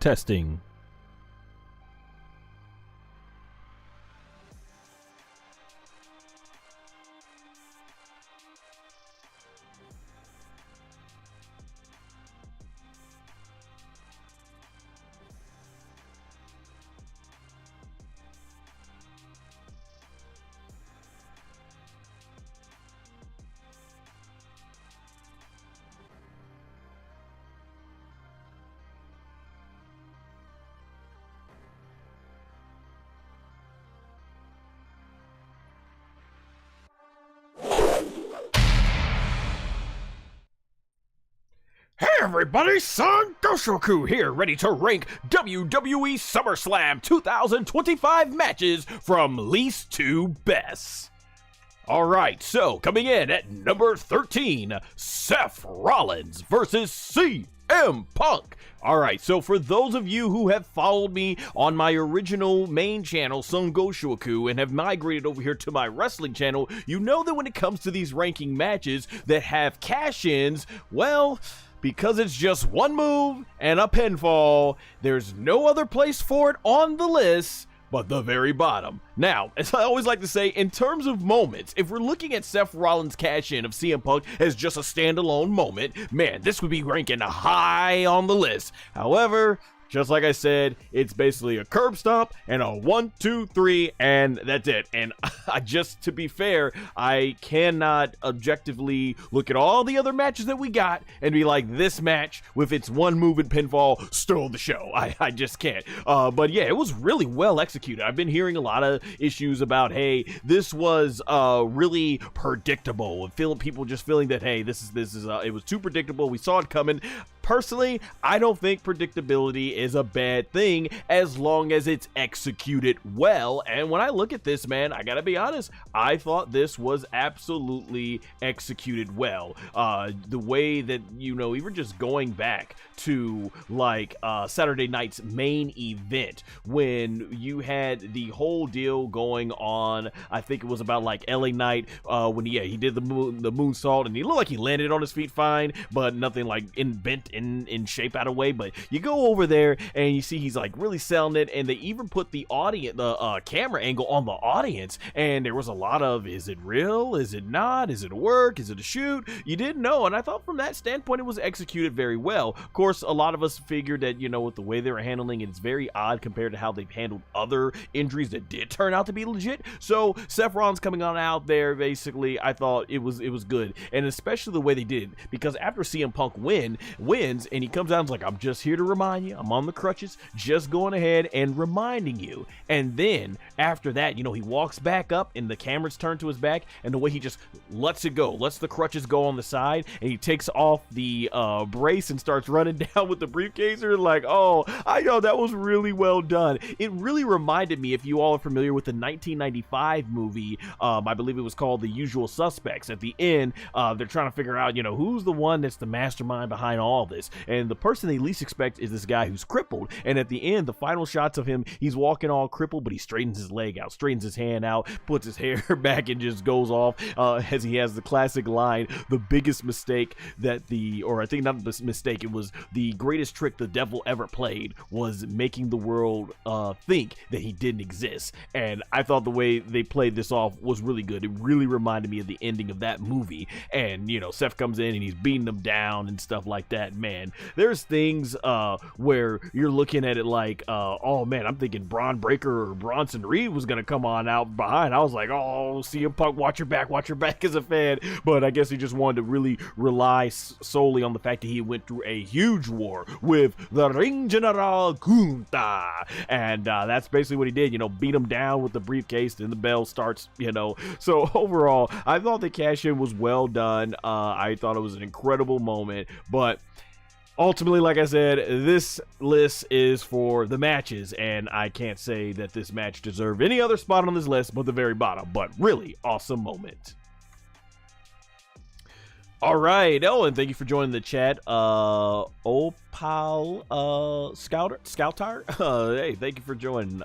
Testing. Hey everybody, SonGoshuaku here, ready to rank WWE SummerSlam 2025 matches from least to best. Alright, so coming in at number 13, Seth Rollins versus CM Punk. Alright, so for those of you who have followed me on my original main channel, SonGoshuaku, and have migrated over here to my wrestling channel, you know that when it comes to these ranking matches that have cash-ins, well, because it's just one move and a pinfall, there's no other place for it on the list but the very bottom. Now, as I always like to say, in terms of moments, if we're looking at Seth Rollins' cash-in of CM Punk as just a standalone moment, man, this would be ranking high on the list. However, just like I said, it's basically a curb stomp and a 1, 2, 3, and that's it. And just to be fair, I cannot objectively look at all the other matches that we got and be like, this match with its one move and pinfall stole the show. I just can't. But yeah, it was really well executed. I've been hearing a lot of issues about, hey, this was really predictable, and people just feeling that, hey, this is it was too predictable. We saw it coming. Personally, I don't think predictability is a bad thing as long as it's executed well. And when I look at this, man, I gotta be honest, I thought this was absolutely executed well. The way that, you know, even just going back to like Saturday night's main event when you had the whole deal going on, I think it was about like LA Knight when he did the moonsault, and he looked like he landed on his feet fine, but nothing like bent in shape out of way. But you go over there and you see he's like really selling it, and they even put the camera angle on the audience, and there was a lot of, is it real, is it not, is it a work, is it a shoot? You didn't know. And I thought from that standpoint it was executed very well. Of course, a lot of us figured that, you know, with the way they were handling it, it's very odd compared to how they've handled other injuries that did turn out to be legit. So Seth Rollins coming on out there, basically, I thought it was good, and especially the way they did it, because after CM Punk wins and he comes out and is like, I'm just here to remind you, I'm on the crutches, just going ahead and reminding you. And then after that, you know, he walks back up and the camera's turned to his back, and the way he just lets it go, lets the crutches go on the side, and he takes off the brace and starts running down with the briefcase. You're like, oh, I know, that was really well done. It really reminded me, if you all are familiar with the 1995 movie, I believe it was called The Usual Suspects. At the end, they're trying to figure out, you know, who's the one that's the mastermind behind all this, and the person they least expect is this guy who's crippled. And at the end, the final shots of him, he's walking all crippled, but he straightens his leg out, straightens his hand out, puts his hair back, and just goes off as he has the classic line, the biggest mistake that or I think not the mistake, it was the greatest trick the devil ever played, was making the world think that he didn't exist. And I thought the way they played this off was really good. It really reminded me of the ending of that movie. And, you know, Seth comes in and he's beating them down and stuff like that. Man, there's things where you're looking at it like, oh man, I'm thinking Braun Breaker or Bronson Reed was gonna come on out behind. I was like, oh, CM Punk, watch your back as a fan. But I guess he just wanted to really rely solely on the fact that he went through a huge war with the Ring General Gunther, and that's basically what he did, you know, beat him down with the briefcase, and the bell starts, you know. So overall, I thought the cash-in was well done. I thought it was an incredible moment, but ultimately, like I said, this list is for the matches, and I can't say that this match deserved any other spot on this list but the very bottom. But really awesome moment. All right. Oh, and thank you for joining the chat. Opalio Pal Scouter. Hey, thank you for joining.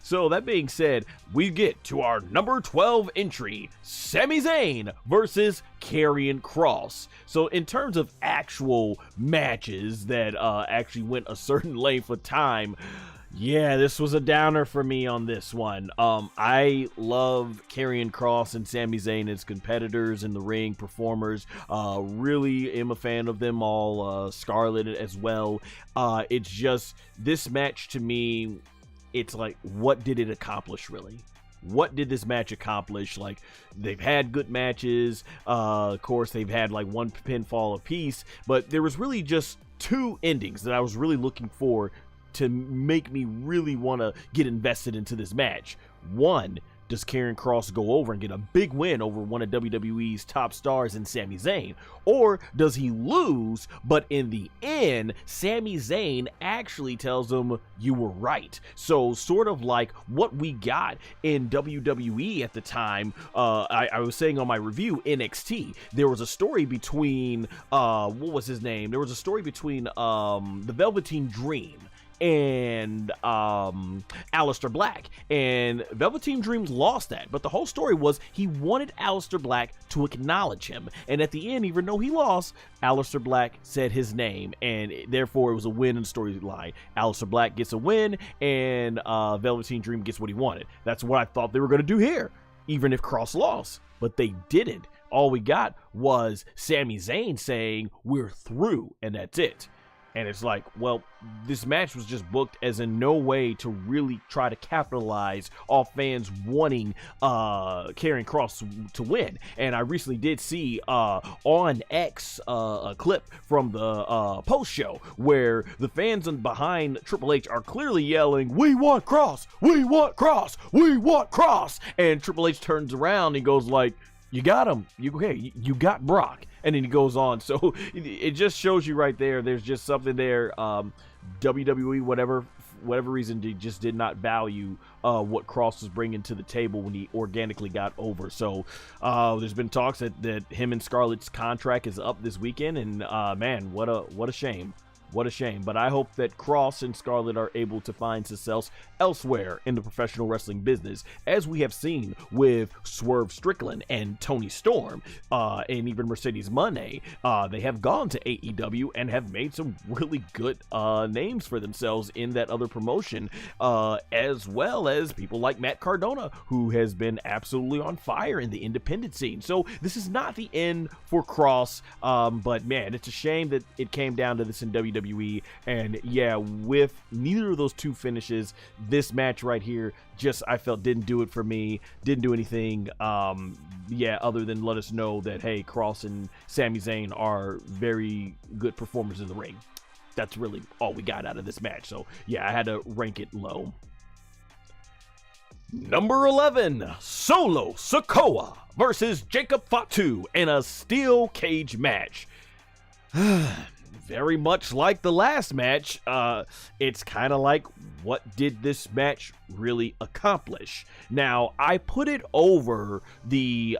So that being said, we get to our number 12 entry, Sami Zayn versus Karrion Kross. So in terms of actual matches that actually went a certain length of time, yeah, this was a downer for me on this one. I love Karrion Kross and Sami Zayn as competitors in the ring, performers. Really am a fan of them all. Scarlett as well. It's just, this match to me, it's like, what did it accomplish really? What did this match accomplish? Like, they've had good matches. Of course, they've had like one pinfall apiece, but there was really just two endings that I was really looking for to make me really want to get invested into this match. One, does Karrion Kross go over and get a big win over one of WWE's top stars in Sami Zayn? Or does he lose, but in the end, Sami Zayn actually tells him, you were right? So sort of like what we got in WWE at the time. I was saying on my review, NXT, there was a story between, what was his name? There was a story between the Velveteen Dream and Aleister Black, and Velveteen Dream lost that, but the whole story was he wanted Aleister Black to acknowledge him, and at the end, even though he lost, Aleister Black said his name, and therefore it was a win in the storyline. Aleister Black gets a win, and Velveteen Dream gets what he wanted. That's what I thought they were going to do here, even if Kross lost, but they didn't. All we got was Sami Zayn saying, we're through, and that's it. And it's like, well, this match was just booked as in no way to really try to capitalize off fans wanting Karrion Kross to win. And I recently did see on X a clip from the post show where the fans behind Triple H are clearly yelling, we want Kross, we want Kross, we want Kross. And Triple H turns around and goes like, you got him. You got Brock. And then he goes on. So it just shows you right there. There's just something there. WWE, whatever reason, they just did not value what Kross was bringing to the table when he organically got over. So there's been talks that him and Scarlett's contract is up this weekend. And man, what a shame. What a shame. But I hope that Kross and Scarlett are able to find success elsewhere in the professional wrestling business, as we have seen with Swerve Strickland and Tony Storm, and even Mercedes Moné. They have gone to AEW and have made some really good names for themselves in that other promotion, as well as people like Matt Cardona, who has been absolutely on fire in the independent scene. So this is not the end for Kross, but man, it's a shame that it came down to this in WWE. And yeah, with neither of those two finishes, this match right here just, I felt, didn't do it for me. Didn't do anything other than let us know that, hey, Kross and Sami Zayn are very good performers in the ring. That's really all we got out of this match. So yeah, I had to rank it low. Number 11, Solo Sikoa versus Jacob Fatu in a steel cage match. Very much like the last match, it's kind of like, what did this match really accomplish? Now, I put it over the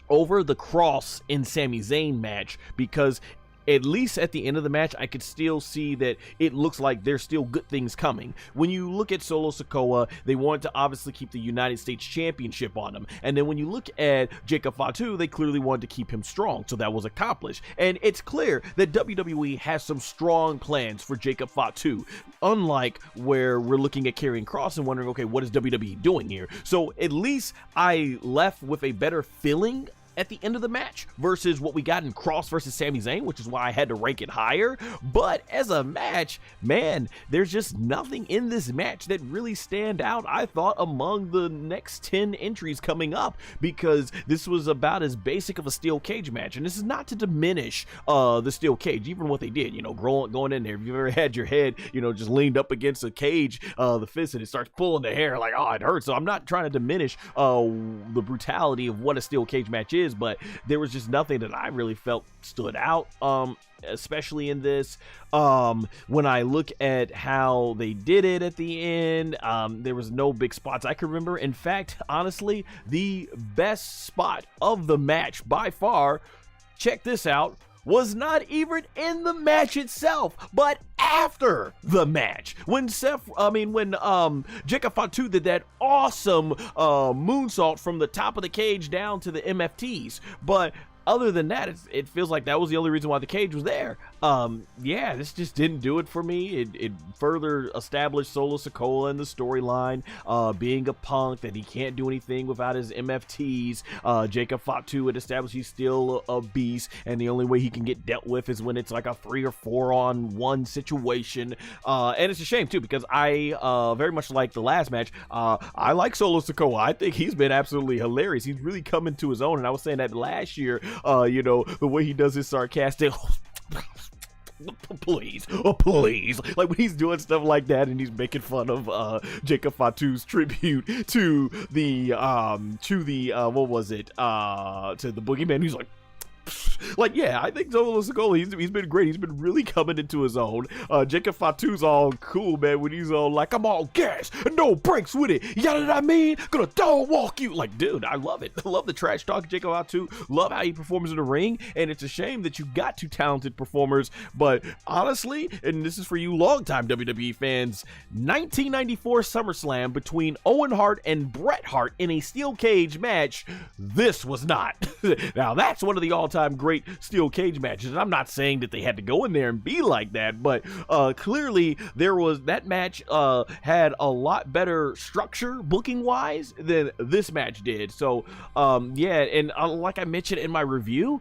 Kross and Sami Zayn match because at least at the end of the match, I could still see that it looks like there's still good things coming. When you look at Solo Sikoa, they wanted to obviously keep the United States Championship on him. And then when you look at Jacob Fatu, they clearly wanted to keep him strong. So that was accomplished. And it's clear that WWE has some strong plans for Jacob Fatu. Unlike where we're looking at Karrion Kross and wondering, okay, what is WWE doing here? So at least I left with a better feeling at the end of the match versus what we got in Kross versus Sami Zayn, which is why I had to rank it higher. But as a match, man, there's just nothing in this match that really stand out, I thought, among the next 10 entries coming up, because this was about as basic of a steel cage match. And this is not to diminish the steel cage, even what they did, you know, going in there. If you've ever had your head, you know, just leaned up against a cage, the fist, and it starts pulling the hair, like, oh, it hurts. So I'm not trying to diminish the brutality of what a steel cage match is, but there was just nothing that I really felt stood out, especially in this. When I look at how they did it at the end, there was no big spots I can remember. In fact, honestly, the best spot of the match by far, check this out, was not even in the match itself, but after the match. When Jacob Fatu did that awesome moonsault from the top of the cage down to the MFTs. But other than that, it feels like that was the only reason why the cage was there. Yeah, this just didn't do it for me. It further established Solo Sikoa in the storyline, being a punk, that he can't do anything without his MFTs. Jacob Fatu had established he's still a beast, and the only way he can get dealt with is when it's like a 3 or 4 on 1 situation. And it's a shame too, because I very much like the last match. I like Solo Sikoa. I think he's been absolutely hilarious. He's really coming to his own, and I was saying that last year. You know, the way he does his sarcastic please, like when he's doing stuff like that and he's making fun of Jacob Fatu's tribute to the what was it, to the boogeyman. He's like, yeah, I think Solo Sikoa, he's been great. He's been really coming into his own. Jacob Fatu's all cool, man, when he's all like, I'm all gas and no breaks with it. You know what I mean? Gonna dog walk you. Like, dude, I love it. I love the trash talk Jacob Fatu. Love how he performs in the ring. And it's a shame that you got 2 talented performers. But honestly, and this is for you longtime WWE fans, 1994 SummerSlam between Owen Hart and Bret Hart in a steel cage match, this was not. Now, that's one of the all-time great steel cage matches. And I'm not saying that they had to go in there and be like that, but clearly that match had a lot better structure booking wise than this match did. So yeah, and like I mentioned in my review,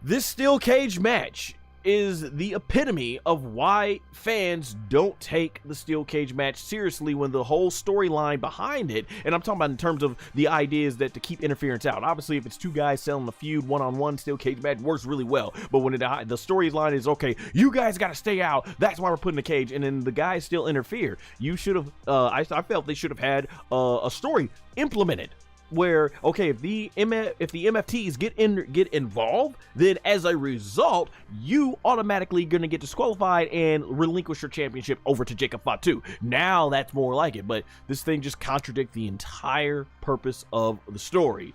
this steel cage match is the epitome of why fans don't take the steel cage match seriously, when the whole storyline behind it, and I'm talking about in terms of the ideas that to keep interference out. Obviously, if it's 2 guys selling a feud, one-on-one steel cage match works really well. But when the storyline is, okay, you guys got to stay out, that's why we're putting the cage, and then the guys still interfere. You should have, I felt they should have had a story implemented, where, okay, if the MFTs get involved, then as a result, you automatically gonna get disqualified and relinquish your championship over to Jacob Fatu. Now that's more like it, but this thing just contradicts the entire purpose of the story.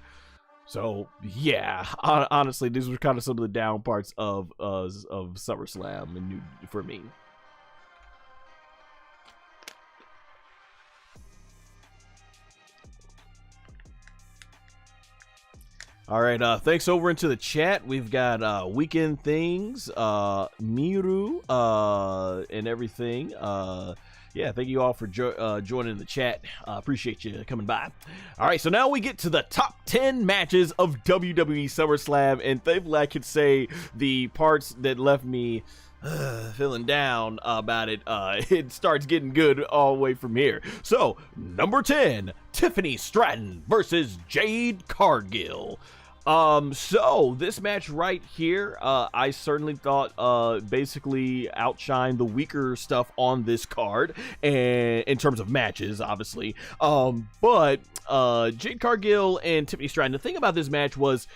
So yeah, honestly, these were kind of some of the down parts of SummerSlam and for me. All right, thanks over into the chat. We've got Weekend Things, Miru, and everything. Yeah, thank you all for joining the chat. Appreciate you coming by. All right, so now we get to the top 10 matches of WWE SummerSlam, and thankfully I could say the parts that left me feeling down about it, it starts getting good all the way from here. So, number 10, Tiffany Stratton versus Jade Cargill. So this match right here, I certainly thought basically outshined the weaker stuff on this card, and in terms of matches, obviously. But Jade Cargill and Tiffany Stratton, the thing about this match was,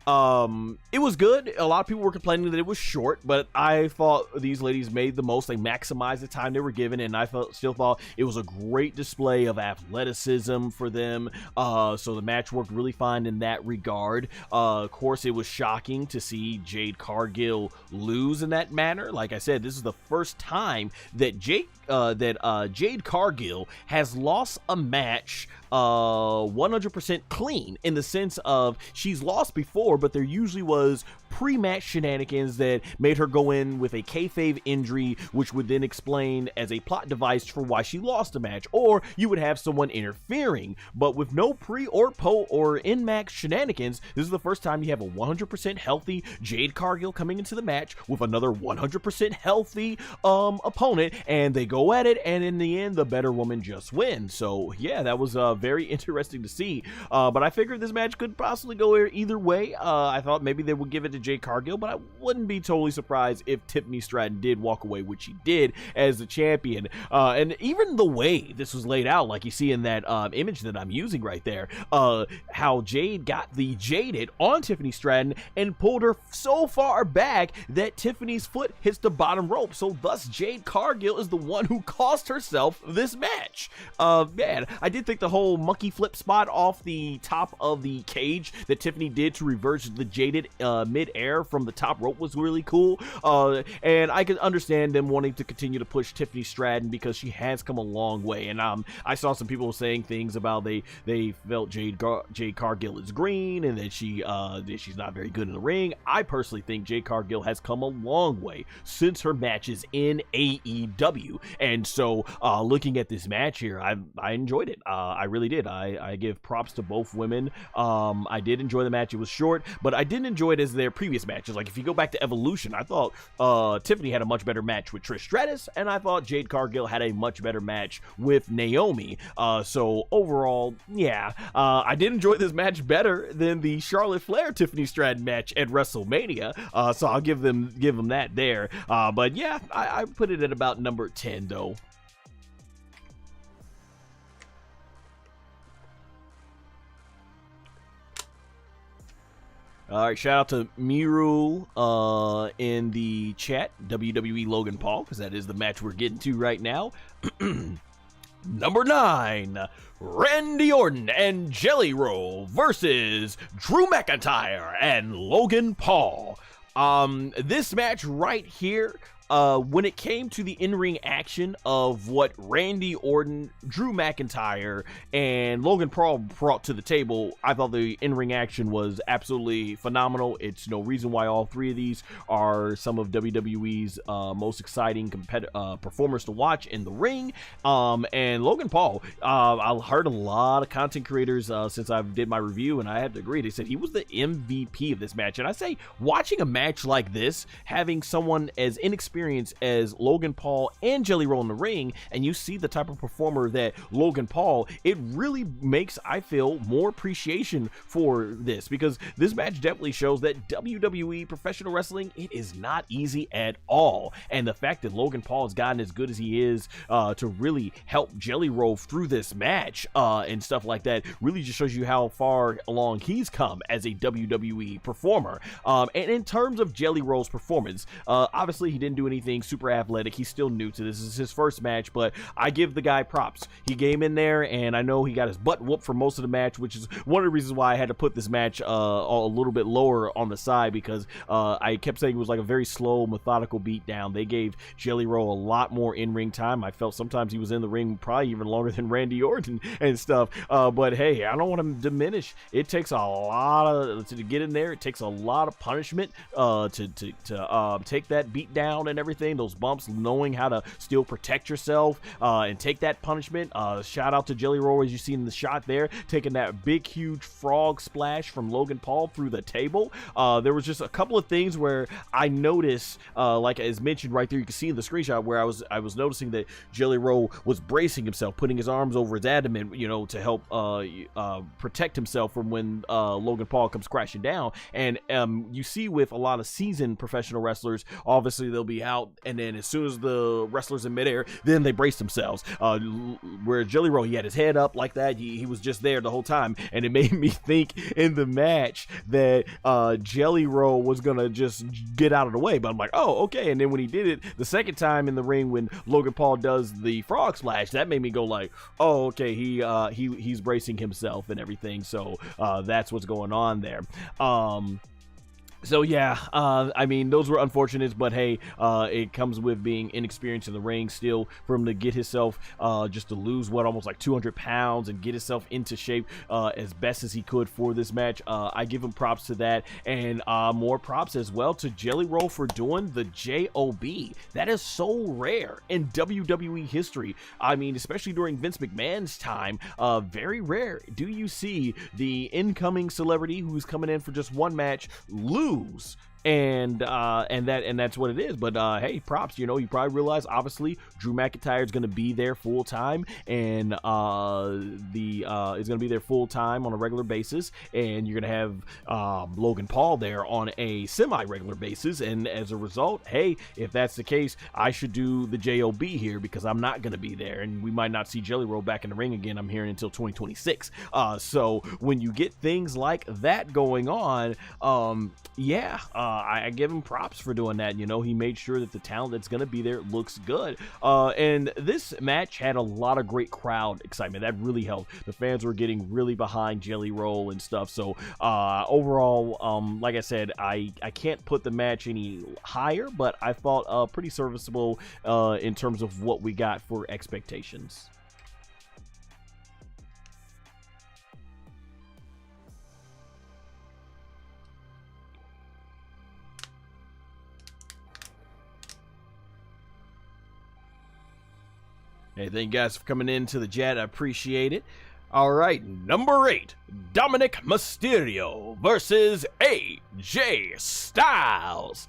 it was good. A lot of people were complaining that it was short, but I thought these ladies made the most. They maximized the time they were given, and I still thought it was a great display of athleticism for them. So the match worked really fine in that regard. Of course, it was shocking to see Jade Cargill lose in that manner. Like I said, this is the first time that Jade Cargill has lost a match 100% clean, in the sense of she's lost before, but there usually was pre-match shenanigans that made her go in with a kayfabe injury, which would then explain as a plot device for why she lost the match, or you would have someone interfering. But with no pre or in-match shenanigans, this is the first time you have a 100% healthy Jade Cargill coming into the match with another 100% healthy opponent, and they go at it, and in the end, the better woman just wins. So yeah, that was very interesting to see. But I figured this match could possibly go either way. I thought maybe they would give it to Jade Cargill, but I wouldn't be totally surprised if Tiffany Stratton did walk away, which she did, as the champion. And even the way this was laid out, like you see in that image that I'm using right there, how Jade got the jaded on Tiffany Stratton and pulled her so far back that Tiffany's foot hits the bottom rope. So thus Jade Cargill is the one who cost herself this match. Man, I did think the whole monkey flip spot off the top of the cage that Tiffany did to reverse the jaded mid air from the top rope was really cool. And I could understand them wanting to continue to push Tiffany Stratton because she has come a long way. And I saw some people saying things about they felt Jade Cargill is green and that she's not very good in the ring. I personally think Jade Cargill has come a long way since her matches in AEW. And so looking at this match here, I enjoyed it. I really did. I give props to both women. I did enjoy the match. It was short, but I didn't enjoy it as their previous matches. Like if you go back to Evolution, I thought Tiffany had a much better match with Trish Stratus, and I thought Jade Cargill had a much better match with Naomi. So overall, yeah, I did enjoy this match better than the Charlotte Flair Tiffany Stratton match at WrestleMania. So I'll give them that there. But yeah, I put it at about number 10 though. All right, shout out to Miru in the chat, WWE Logan Paul, because that is the match we're getting to right now. Number 9, Randy Orton and Jelly Roll versus Drew McIntyre and Logan Paul. This match right here, when it came to the in-ring action of what Randy Orton, Drew McIntyre, and Logan Paul brought to the table, I thought the in-ring action was absolutely phenomenal. It's no reason why all three of these are some of WWE's most exciting performers to watch in the ring. And Logan Paul, I heard a lot of content creators since I did my review, and I had to agree. They said he was the MVP of this match. And I say, watching a match like this, having someone as inexperienced as Logan Paul and Jelly Roll in the ring, and you see the type of performer that Logan Paul, it really makes, I feel, more appreciation for this, because this match definitely shows that WWE professional wrestling, it is not easy at all. And the fact that Logan Paul has gotten as good as he is to really help Jelly Roll through this match and stuff like that really just shows you how far along he's come as a WWE performer. And in terms of Jelly Roll's performance, obviously he didn't do anything super athletic. He's still new to this. This is his first match, but I give the guy props. He came in there, and I know he got his butt whooped for most of the match, which is one of the reasons why I had to put this match a little bit lower on the side, because I kept saying it was like a very slow, methodical beat down. They gave Jelly Roll a lot more in-ring time. I felt sometimes he was in the ring probably even longer than Randy Orton and stuff. But hey, I don't want to diminish. It takes a lot to get in there. It takes a lot of punishment to take that beat down and everything, those bumps, knowing how to still protect yourself and take that punishment. Shout out to Jelly Roll, as you see in the shot there, taking that big huge frog splash from Logan Paul through the table. There was just a couple of things where I noticed, like as mentioned right there, you can see in the screenshot where I was noticing that Jelly Roll was bracing himself, putting his arms over his abdomen, you know, to help protect himself from when Logan Paul comes crashing down. And you see with a lot of seasoned professional wrestlers, obviously they'll be out, and then as soon as the wrestlers in midair, then they brace themselves. Where Jelly Roll, he had his head up like that. He was just there the whole time, and it made me think in the match that Jelly Roll was gonna just get out of the way. But I'm like, oh, okay. And then when he did it the second time in the ring, when Logan Paul does the frog splash, that made me go like, oh, okay, he's bracing himself and everything. So that's what's going on there. So yeah, I mean, those were unfortunate, but hey, it comes with being inexperienced in the ring still, for him to get himself just to lose almost like 200 pounds and get himself into shape as best as he could for this match. I give him props to that, and more props as well to Jelly Roll for doing the JOB. That is so rare in WWE history. I mean, especially during Vince McMahon's time, very rare do you see the incoming celebrity who's coming in for just one match lose. And that's what it is. But hey, props. You know, you probably realize obviously Drew McIntyre is going to be there full time, and is going to be there full time on a regular basis, and you're going to have Logan Paul there on a semi-regular basis. And as a result, hey, if that's the case, I should do the JOB here, because I'm not going to be there, and we might not see Jelly Roll back in the ring again, I'm hearing, until 2026. So when you get things like that going on, yeah, I give him props for doing that. You know, he made sure that the talent that's going to be there looks good. And this match had a lot of great crowd excitement. That really helped. The fans were getting really behind Jelly Roll and stuff. So overall, like I said, I can't put the match any higher, but I thought pretty serviceable in terms of what we got for expectations. Hey, thank you guys for coming into the chat. I appreciate it. All right, number 8, Dominic Mysterio versus AJ Styles.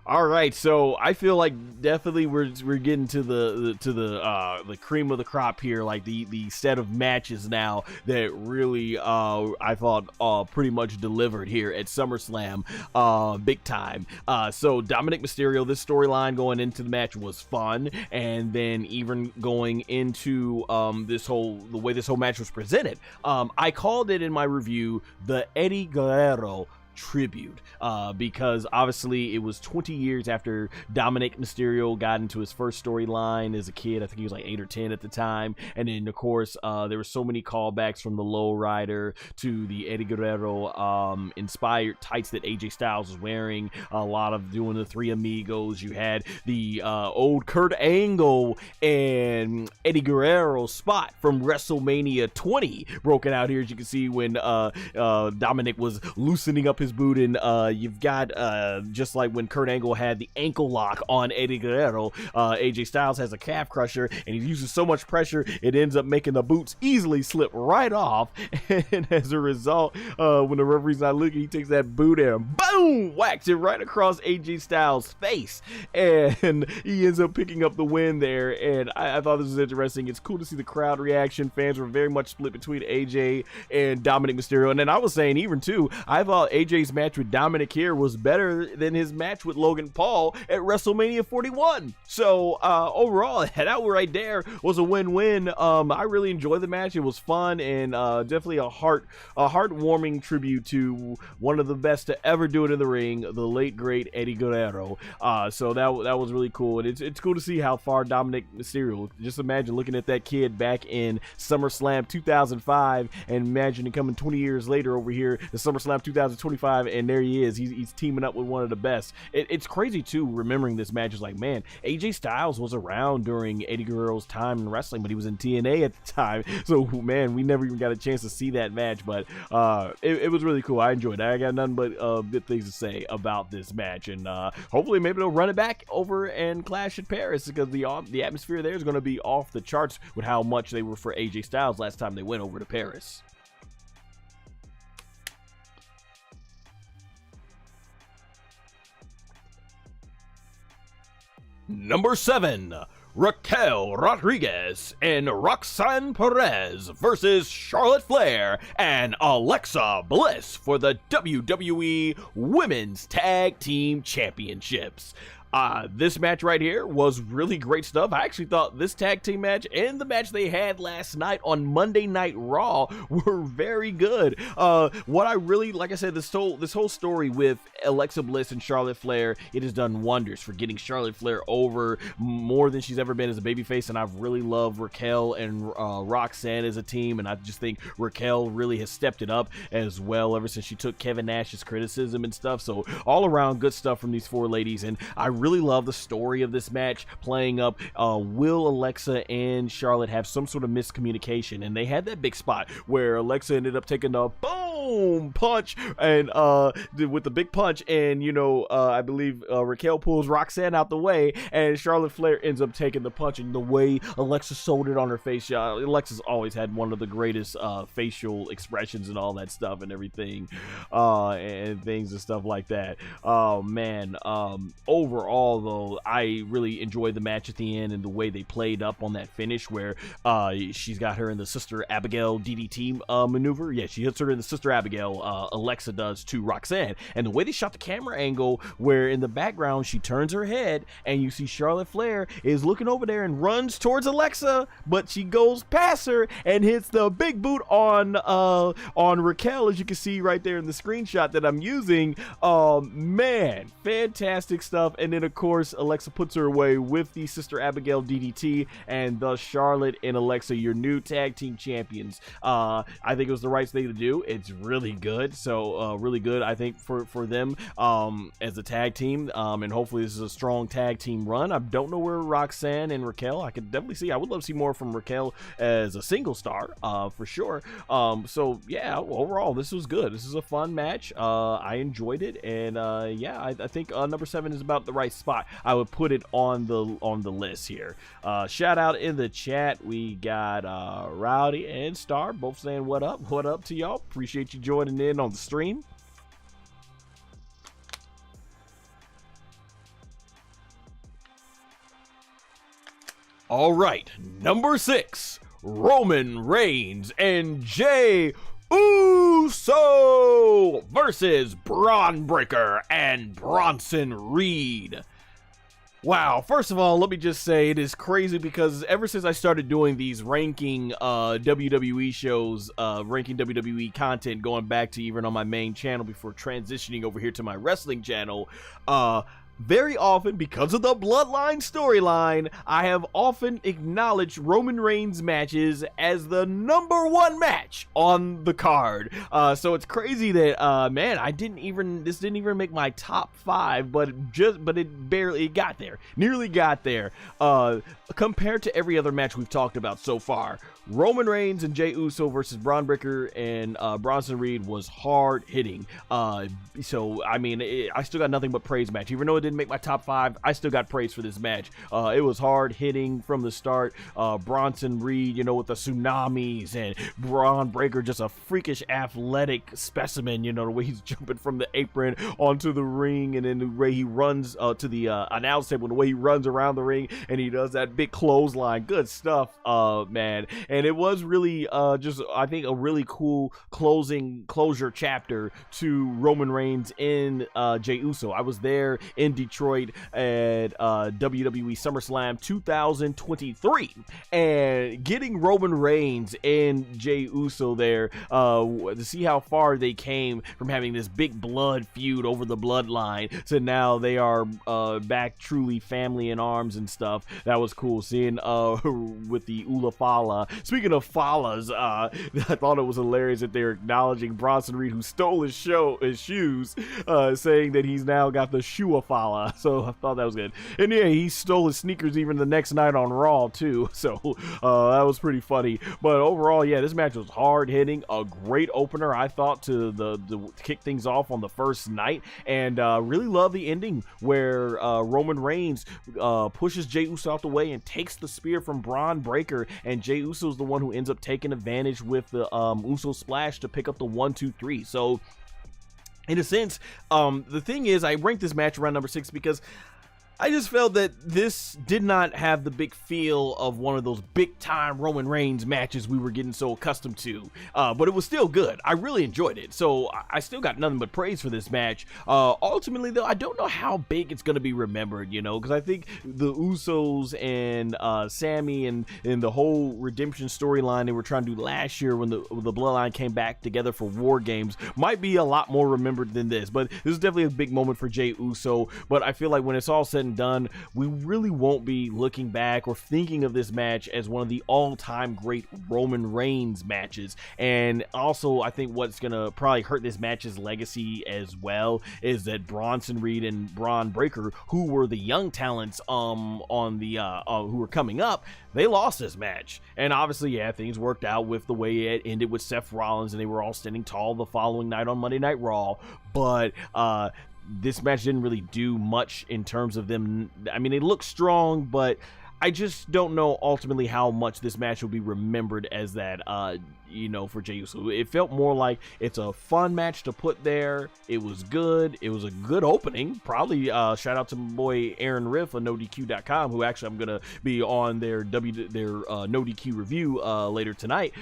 All right, so I feel like definitely we're getting to the cream of the crop here, like the set of matches now that really I thought pretty much delivered here at SummerSlam, big time. So Dominic Mysterio, this storyline going into the match was fun, and then even going into the way this whole match was presented, I called it in my review the Eddie Guerrero tribute, because obviously it was 20 years after Dominic Mysterio got into his first storyline as a kid. I think he was like 8 or 10 at the time, and then of course there were so many callbacks from the Low Rider to the Eddie Guerrero inspired tights that AJ Styles was wearing, a lot of doing the Three Amigos. You had the old Kurt Angle and Eddie Guerrero spot from WrestleMania 20 broken out here, as you can see, when Dominic was loosening up his boot, and you've got just like when Kurt Angle had the ankle lock on Eddie Guerrero, AJ Styles has a calf crusher, and he uses so much pressure it ends up making the boots easily slip right off, and as a result, when the referee's not looking, he takes that boot and boom, whacks it right across AJ Styles' face, and he ends up picking up the win there. And I thought this was interesting. It's cool to see the crowd reaction. Fans were very much split between AJ and Dominic Mysterio, and then I was saying even too, I thought AJ's match with Dominic here was better than his match with Logan Paul at WrestleMania 41. So overall, that right there was a win-win. I really enjoyed the match. It was fun, and definitely a heartwarming tribute to one of the best to ever do it in the ring, the late great Eddie Guerrero. So that was really cool, and it's cool to see how far Dominic Mysterio. Just imagine looking at that kid back in SummerSlam 2005, and imagine it coming 20 years later over here to SummerSlam 2025, and there he is. He's teaming up with one of the best. It's crazy too, remembering this match. Is like, man, AJ Styles was around during Eddie Guerrero's time in wrestling, but he was in TNA at the time, so man, we never even got a chance to see that match. But it was really cool. I enjoyed it. I got nothing but good things to say about this match, and hopefully maybe they'll run it back over and Clash at Paris, because the atmosphere there is going to be off the charts with how much they were for AJ Styles last time they went over to Paris. Number 7, Raquel Rodriguez and Roxanne Perez versus Charlotte Flair and Alexa Bliss for the WWE Women's Tag Team Championships. This match right here was really great stuff. I actually thought this tag team match and the match they had last night on Monday Night Raw were very good. What I really, like I said, this whole story with Alexa Bliss and Charlotte Flair, it has done wonders for getting Charlotte Flair over more than she's ever been as a babyface, and I've really loved Raquel and Roxanne as a team, and I just think Raquel really has stepped it up as well ever since she took Kevin Nash's criticism and stuff. So all around good stuff from these four ladies, and I really love the story of this match playing up. Will Alexa and Charlotte have some sort of miscommunication? And they had that big spot where Alexa ended up taking a boom punch, and with the big punch, and I believe Raquel pulls Roxanne out the way, and Charlotte Flair ends up taking the punch, and the way Alexa sold it on her face. Alexa's always had one of the greatest facial expressions and all that stuff and everything, and things and stuff like that. Oh man, overall though, I really enjoyed the match at the end and the way they played up on that finish where she's got her in the Sister Abigail DDT maneuver. Yeah, she hits her in the Sister Abigail, Alexa does to Roxanne. And the way they shot the camera angle, where in the background she turns her head and you see Charlotte Flair is looking over there and runs towards Alexa, but she goes past her and hits the big boot on Raquel, as you can see right there in the screenshot that I'm using. Man, fantastic stuff. And then of course Alexa puts her away with the Sister Abigail DDT, and thus Charlotte and Alexa, your new tag team champions. I think it was the right thing to do. It's really good. So really good, I think, for them as a tag team, and hopefully this is a strong tag team run. I don't know where Roxanne and Raquel, I could definitely see, I would love to see more from Raquel as a single star, for sure. So yeah, overall this was good. This is a fun match. I enjoyed it, and yeah, I think number 7 is about the right spot. I would put it on the list here. Shout out in the chat, we got Rowdy and Star both saying what up to y'all. Appreciate you joining in on the stream. All right, number 6, Roman Reigns and Jey Uso versus Braun Breaker and Bronson Reed. Wow, first of all, let me just say it is crazy because ever since I started doing these ranking WWE shows, ranking WWE content, going back to even on my main channel before transitioning over here to my wrestling channel, very often, because of the Bloodline storyline, I have often acknowledged Roman Reigns matches as the number 1 match on the card. So it's crazy that, man, this didn't even make my top 5, but it barely got there, nearly got there. Compared to every other match we've talked about so far, Roman Reigns and Jey Uso versus Braun Breaker and Bronson Reed was hard hitting. So I mean, I still got nothing but praise match. Even though it didn't make my top 5, I still got praise for this match. It was hard hitting from the start. Bronson Reed, you know, with the tsunamis, and Braun Breaker, just a freakish athletic specimen. You know, the way he's jumping from the apron onto the ring, and then the way he runs to the announce table, the way he runs around the ring, and he does that big clothesline. Good stuff, man. And it was really just, I think, a really cool closure chapter to Roman Reigns and Jey Uso. I was there in Detroit at WWE SummerSlam 2023, and getting Roman Reigns and Jey Uso there to see how far they came from having this big blood feud over the bloodline to now they are back truly family in arms and stuff. That was cool seeing with the Ula Fala. Speaking of Falas, I thought it was hilarious that they're acknowledging Bronson Reed, who stole his shoes, saying that he's now got the Shua Fala. So I thought that was good. And yeah, he stole his sneakers even the next night on Raw too. So that was pretty funny. But overall, yeah, this match was hard hitting. A great opener, I thought, to kick things off on the first night, and really love the ending where Roman Reigns pushes Jey Uso out the way and takes the spear from Braun Breaker, and Jey Uso's the one who ends up taking advantage with the Uso Splash to pick up the 1-2-3. So in a sense, the thing is, I ranked this match around number 6 because I just felt that this did not have the big feel of one of those big time Roman Reigns matches we were getting so accustomed to, but it was still good. I really enjoyed it, so I still got nothing but praise for this match. Ultimately though, I don't know how big it's going to be remembered, you know, because I think the Usos and Sami and the whole redemption storyline they were trying to do last year when the Bloodline came back together for War Games might be a lot more remembered than this, but this is definitely a big moment for Jey Uso. But I feel like when it's all said and done, we really won't be looking back or thinking of this match as one of the all-time great Roman Reigns matches. And also, I think what's gonna probably hurt this match's legacy as well is that Bronson Reed and Braun Breaker, who were the young talents on the who were coming up, they lost this match. And obviously, yeah, things worked out with the way it ended with Seth Rollins, and they were all standing tall the following night on Monday Night Raw. But this match didn't really do much in terms of them. I mean, they look strong, but I just don't know ultimately how much this match will be remembered as that, for Jey Uso. It felt more like it's a fun match to put there. It was good. It was a good opening. Probably shout out to my boy Aaron Riff of NoDQ.com, who actually I'm gonna be on their NoDQ review later tonight.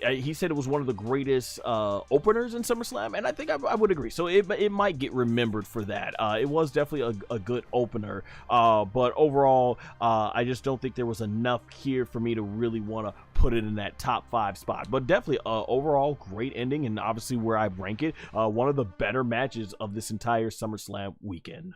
He said it was one of the greatest openers in SummerSlam, and I think I would agree. So it might get remembered for that. It was definitely a good opener, but overall, I just don't think there was enough here for me to really want to put it in that top 5 spot. But definitely overall great ending, and obviously where I rank it, one of the better matches of this entire SummerSlam weekend.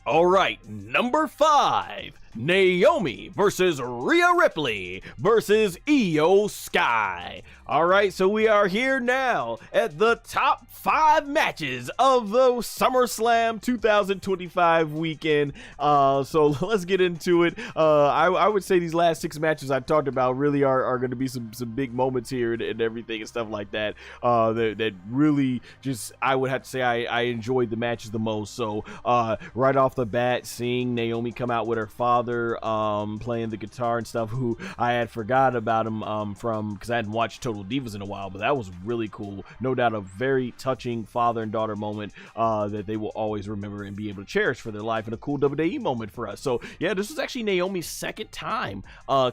All right, number 5, Naomi versus Rhea Ripley versus Io Sky. All right, so we are here now at the top 5 matches of the SummerSlam 2025 weekend. So let's get into it. I would say these last 6 matches I talked about really are going to be some big moments here and everything and stuff like that. That really just, I would have to say I enjoyed the matches the most. So right off the bat, seeing Naomi come out with her father playing the guitar and stuff, who I had forgot about him from, because I hadn't watched Total Divas in a while, but that was really cool. No doubt a very touching father and daughter moment that they will always remember and be able to cherish for their life, and a cool WWE moment for us. So yeah, this was actually Naomi's second time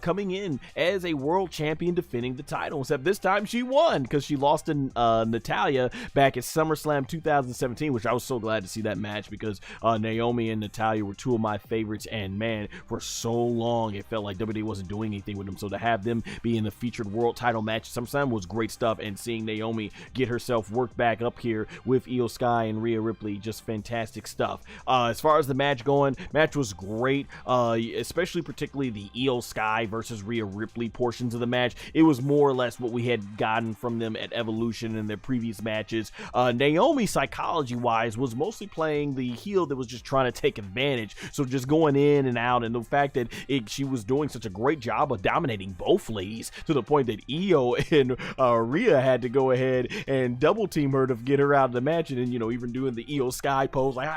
coming in as a world champion defending the title, except this time she won because she lost to Natalya back at SummerSlam 2017, which I was so glad to see that match, because Naomi and Natalya were 2 of my favorites, and man, for so long it felt like WWE wasn't doing anything with them. So to have them be in the featured world title match at SummerSlam was great stuff, and seeing Naomi get herself worked back up here with Io Sky and Rhea Ripley, just fantastic stuff. As far as the match going, match was great, especially particularly the Io Sky versus Rhea Ripley portions of the match. It was more or less what we had gotten from them at Evolution and their previous matches. Naomi, psychology wise, was mostly playing the heel that was just trying to take advantage, so just going in and out, and the fact that she was doing such a great job of dominating both ladies, to the point that Io and Rhea had to go ahead and double team her to get her out of the match, and then even doing the Io Sky pose like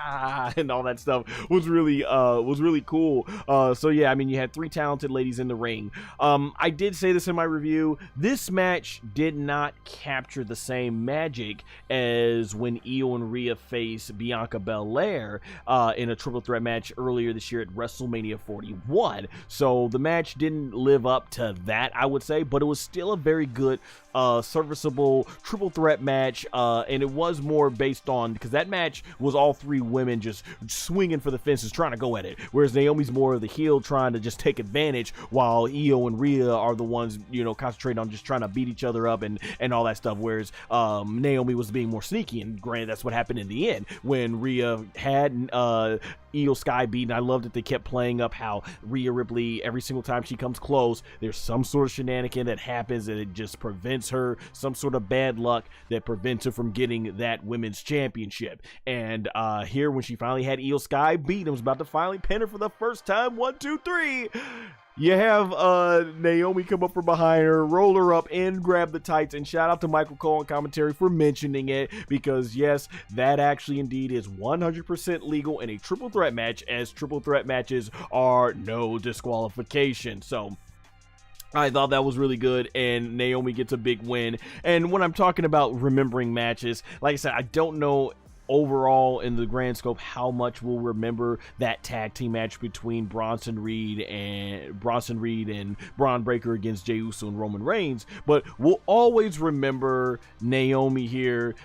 and all that stuff was really cool. So yeah, I mean, you had 3 talented ladies in the ring. I did say this in my review, this match did not capture the same magic as when Io and Rhea faced Bianca Belair in a triple threat match earlier this year at WrestleMania 41. So the match didn't live up to that, I would say, but it was still a very good serviceable triple threat match, and it was more based on, because that match was all 3 women just swinging for the fences trying to go at it, whereas Naomi's more of the heel trying to just take advantage, while Io and Rhea are the ones concentrating on just trying to beat each other up and all that stuff, whereas Naomi was being more sneaky, and granted that's what happened in the end when Rhea had Io Sky beaten. I love that they kept playing up how Rhea Ripley, every single time she comes close, there's some sort of shenanigan that happens and it just prevents her, some sort of bad luck that prevents her from getting that women's championship. And here, when she finally had Io Sky beat and was about to finally pin her for the first time, 1, 2, 3, you have Naomi come up from behind her, roll her up, and grab the tights. And shout out to Michael Cole in commentary for mentioning it, because yes, that actually indeed is 100% legal in a triple threat match, as triple threat matches are no disqualification. So I thought that was really good, and Naomi gets a big win. And when I'm talking about remembering matches, like I said, I don't know overall in the grand scope how much we'll remember that tag team match between Bronson Reed and Braun Breaker against Jey Uso and Roman Reigns, but we'll always remember Naomi here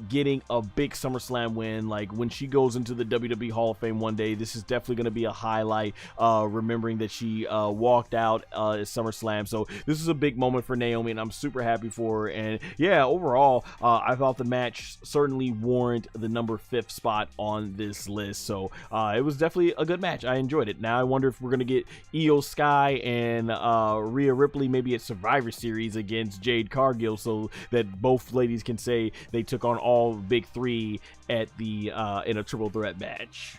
getting a big SummerSlam win. Like when she goes into the WWE Hall of Fame one day, this is definitely going to be a highlight, remembering that she walked out at SummerSlam. So this is a big moment for Naomi, and I'm super happy for her. And yeah, overall, I thought the match certainly warranted the number 5th spot on this list. So it was definitely a good match. I enjoyed it. Now I wonder if we're gonna get Io Sky and Rhea Ripley maybe at Survivor Series against Jade Cargill, so that both ladies can say they took on all big 3 at the in a triple threat match.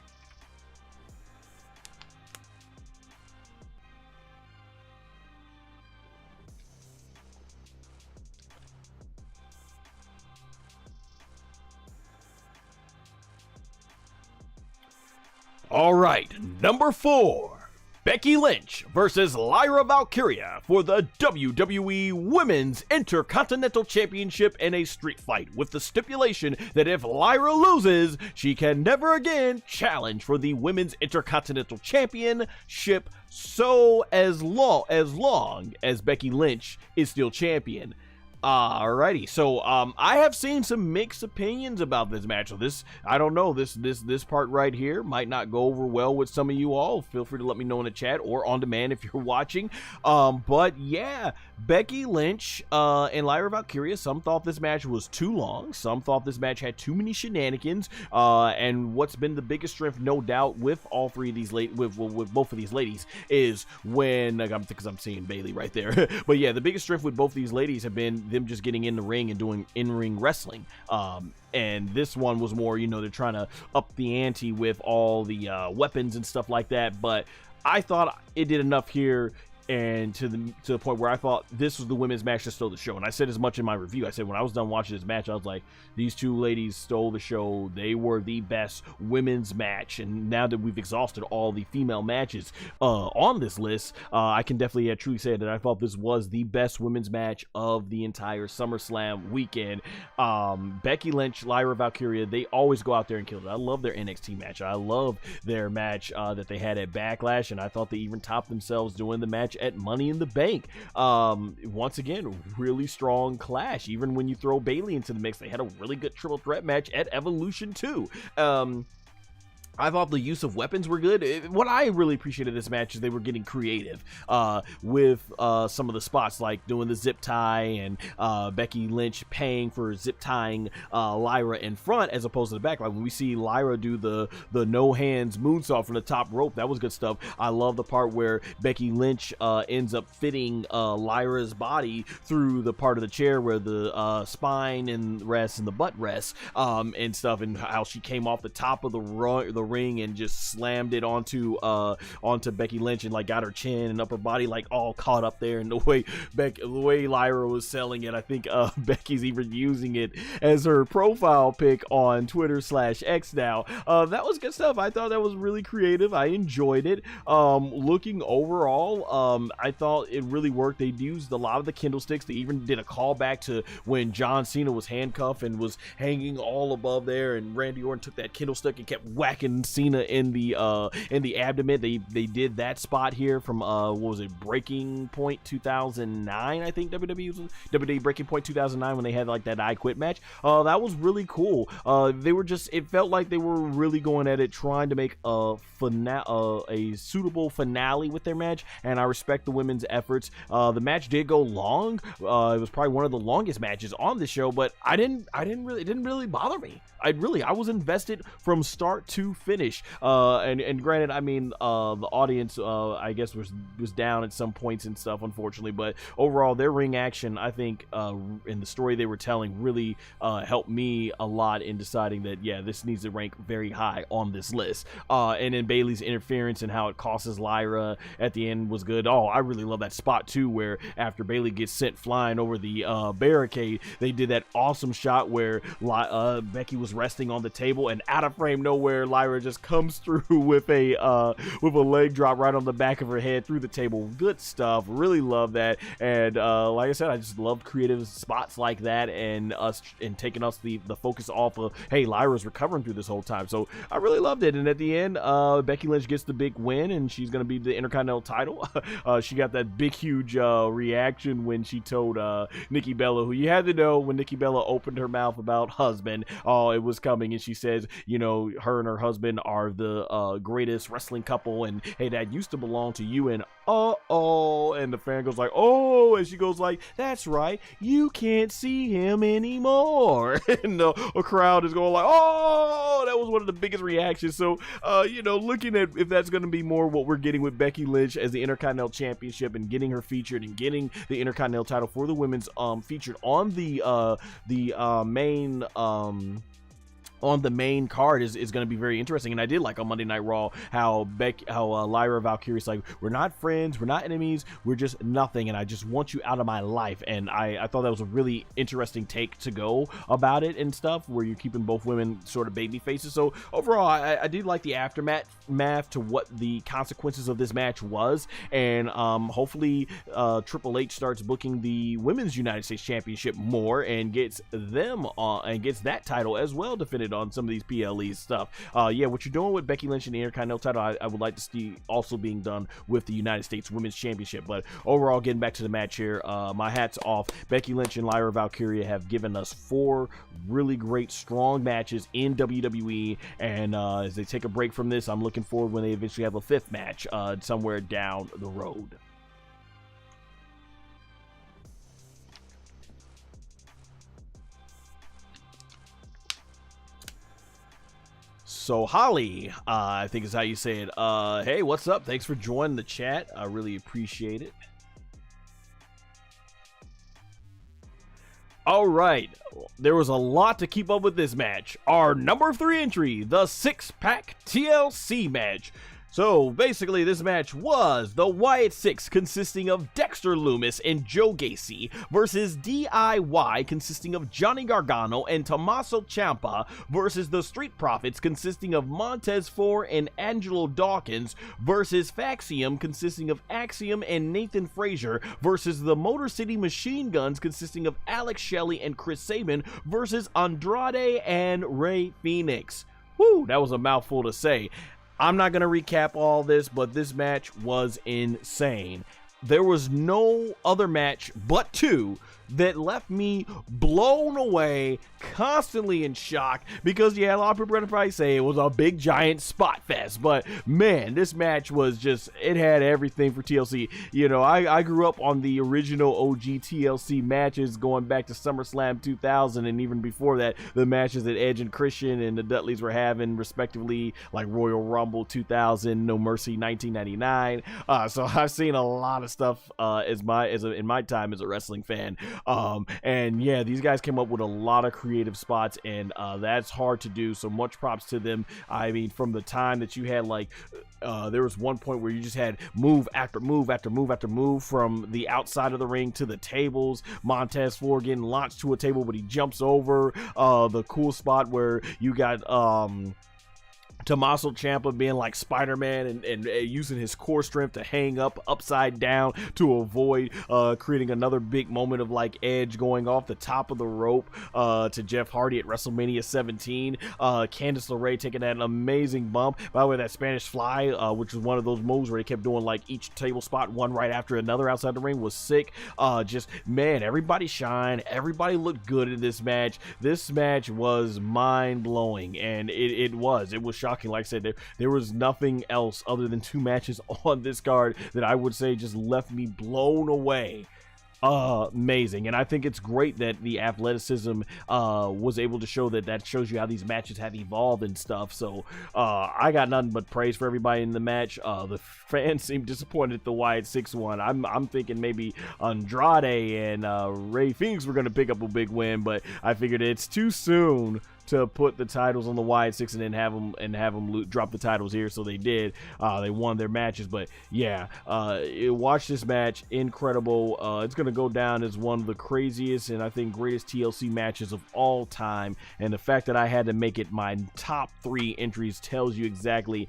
All right, number 4. Becky Lynch versus Lyra Valkyria for the WWE Women's Intercontinental Championship in a street fight, with the stipulation that if Lyra loses, she can never again challenge for the Women's Intercontinental Championship so as long as Becky Lynch is still champion. Alrighty, so I have seen some mixed opinions about this match. So I don't know, this part right here might not go over well with some of you all. Feel free to let me know in the chat or on demand if you're watching. But yeah, Becky Lynch and Lyra Valkyria, some thought this match was too long, some thought this match had too many shenanigans, and what's been the biggest strength, no doubt, with all three of these with both of these ladies is when, because I'm seeing Bailey right there, but yeah, the biggest strength with both of these ladies have been them just getting in the ring and doing in-ring wrestling. And this one was more, they're trying to up the ante with all the weapons and stuff like that, but I thought it did enough here, and to the point where I thought this was the women's match that stole the show. And I said as much in my review. I said when I was done watching this match, I was like, these two ladies stole the show. They were the best women's match. And now that we've exhausted all the female matches on this list, I can definitely truly say that I thought this was the best women's match of the entire SummerSlam weekend. Becky Lynch, Lyra Valkyria, they always go out there and kill it. I love their NXT match. I love their match that they had at Backlash, and I thought they even topped themselves doing the match at Money in the Bank. Once again, really strong clash. Even when you throw Bailey into the mix, they had a really good triple threat match at Evolution 2. I thought the use of weapons were good. What I really appreciated this match is they were getting creative with some of the spots, like doing the zip tie and Becky Lynch paying for zip tying Lyra in front as opposed to the back. Like when we see Lyra do the no hands moonsault from the top rope, that was good stuff. I love the part where Becky Lynch ends up fitting Lyra's body through the part of the chair where the spine and rests and the butt rests and stuff, and how she came off the top of the ring and just slammed it onto Becky Lynch and like got her chin and upper body like all caught up there. And the way Lyra was selling it, I think Becky's even using it as her profile pic on Twitter/X now. That was good stuff. I thought that was really creative. I enjoyed it. Looking overall, I thought it really worked. They used a lot of the kendo sticks. They even did a callback to when John Cena was handcuffed and was hanging all above there, and Randy Orton took that kendo stick and kept whacking Cena in the abdomen. They did that spot here from what was it, Breaking Point 2009, I think. WWE Breaking Point 2009, when they had like that I Quit match. That was really cool. They were just, it felt like they were really going at it, trying to make a suitable finale with their match, and I respect the women's efforts. The match did go long. It was probably one of the longest matches on the show, but it didn't really bother me. I was invested from start to finish. And granted, I mean, the audience, I guess was down at some points and stuff, unfortunately, but overall their ring action, I think, in the story they were telling really helped me a lot in deciding that, yeah, this needs to rank very high on this list. And then Bailey's interference and how it causes Lyra at the end was good. Oh, I really love that spot too, where after Bailey gets sent flying over the barricade, they did that awesome shot where Becky was resting on the table, and out of frame nowhere, Lyra just comes through with a leg drop right on the back of her head through the table. Good stuff. Really love that. And like I said, I just love creative spots like that, and taking us the focus off of, hey, Lyra's recovering through this whole time. So I really loved it. And at the end, Becky Lynch gets the big win, and she's going to be the Intercontinental title. She got that big, huge reaction when she told Nikki Bella, who you had to know when Nikki Bella opened her mouth about husband, it was coming, and she says, her and her husband are the greatest wrestling couple, and hey, that used to belong to you, and and the fan goes like, oh, and she goes like, that's right, you can't see him anymore. And the crowd is going like, oh, that was one of the biggest reactions. So looking at if that's going to be more what we're getting with Becky Lynch as the Intercontinental Championship, and getting her featured and getting the Intercontinental title for the women's featured on the main on the main card is going to be very interesting. And I did like on Monday Night Raw how Lyra Valkyria's like, we're not friends, we're not enemies, we're just nothing, and I just want you out of my life. And I thought that was a really interesting take to go about it and stuff, where you're keeping both women sort of baby faces. So overall, I did like the aftermath to what the consequences of this match was. And hopefully Triple H starts booking the Women's United States Championship more and gets them and gets that title as well defended on some of these PLE stuff. Yeah, what you're doing with Becky Lynch and the Intercontinental title, I would like to see also being done with the United States Women's Championship. But overall, getting back to the match here, my hat's off. Becky Lynch and Lyra Valkyria have given us 4 really great, strong matches in WWE, and as they take a break from this, I'm looking forward when they eventually have a 5th match somewhere down the road. So Holly, I think is how you say it. Hey, what's up? Thanks for joining the chat. I really appreciate it. All right, there was a lot to keep up with this match. Our number 3 entry, the 6-pack TLC match. So basically, this match was the Wyatt Six, consisting of Dexter Lumis and Joe Gacy, versus DIY, consisting of Johnny Gargano and Tommaso Ciampa, versus the Street Profits, consisting of Montez Ford and Angelo Dawkins, versus Faxium, consisting of Axiom and Nathan Frazier, versus the Motor City Machine Guns, consisting of Alex Shelley and Chris Sabin, versus Andrade and Rey Fenix. Woo, that was a mouthful to say. I'm not going to recap all this, but this match was insane. There was no other match but 2 that left me blown away, constantly in shock, because yeah, a lot of people are gonna probably say it was a big giant spot fest, but man, this match was just, it had everything for TLC. You know, I grew up on the original OG TLC matches going back to SummerSlam 2000, and even before that, the matches that Edge and Christian and the Dudleys were having respectively, like Royal Rumble 2000, No Mercy 1999. So I've seen a lot of stuff in my time as a wrestling fan. And yeah, these guys came up with a lot of creative spots, and that's hard to do, so much props to them. I mean, from the time that you had like there was one point where you just had move after move after move after move from the outside of the ring to the tables. Montez Ford getting launched to a table, but he jumps over. The cool spot where you got Tommaso Ciampa being like Spider-Man and using his core strength to hang up upside down to avoid creating another big moment of like Edge going off the top of the rope to Jeff Hardy at WrestleMania 17. Candice LeRae taking that amazing bump. By the way, that Spanish Fly, which was one of those moves where they kept doing like each table spot one right after another outside the ring, was sick. Just, man, everybody shine. Everybody looked good in this match. This match was mind-blowing, and it was shocking. Like I said, there was nothing else other than 2 matches on this card that I would say just left me blown away. Amazing. And I think it's great that the athleticism was able to show that shows you how these matches have evolved and stuff. So I got nothing but praise for everybody in the match. The fans seemed disappointed at the Wyatt 6-1. I'm thinking maybe Andrade and Rey Fenix were going to pick up a big win, but I figured it's too soon to put the titles on the Wyatt Six and then have them drop the titles here. So they did. They won their matches, but yeah, watch this match. Incredible. It's gonna go down as one of the craziest and I think greatest TLC matches of all time. And the fact that I had to make it my top 3 entries tells you exactly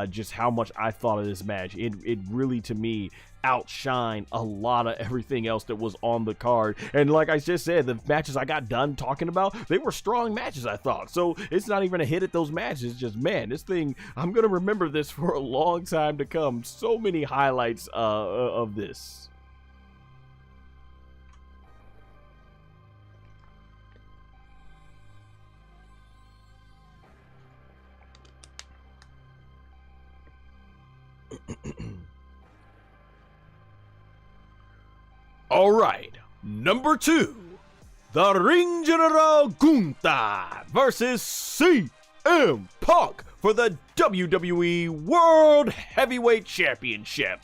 just how much I thought of this match. It really, to me, outshine a lot of everything else that was on the card. And like I just said, the matches I got done talking about, they were strong matches, I thought. So it's not even a hit at those matches. It's just, man, this thing, I'm gonna remember this for a long time to come. So many highlights of this. All right, number 2, the Ring General Gunther versus CM Punk for the WWE World Heavyweight Championship.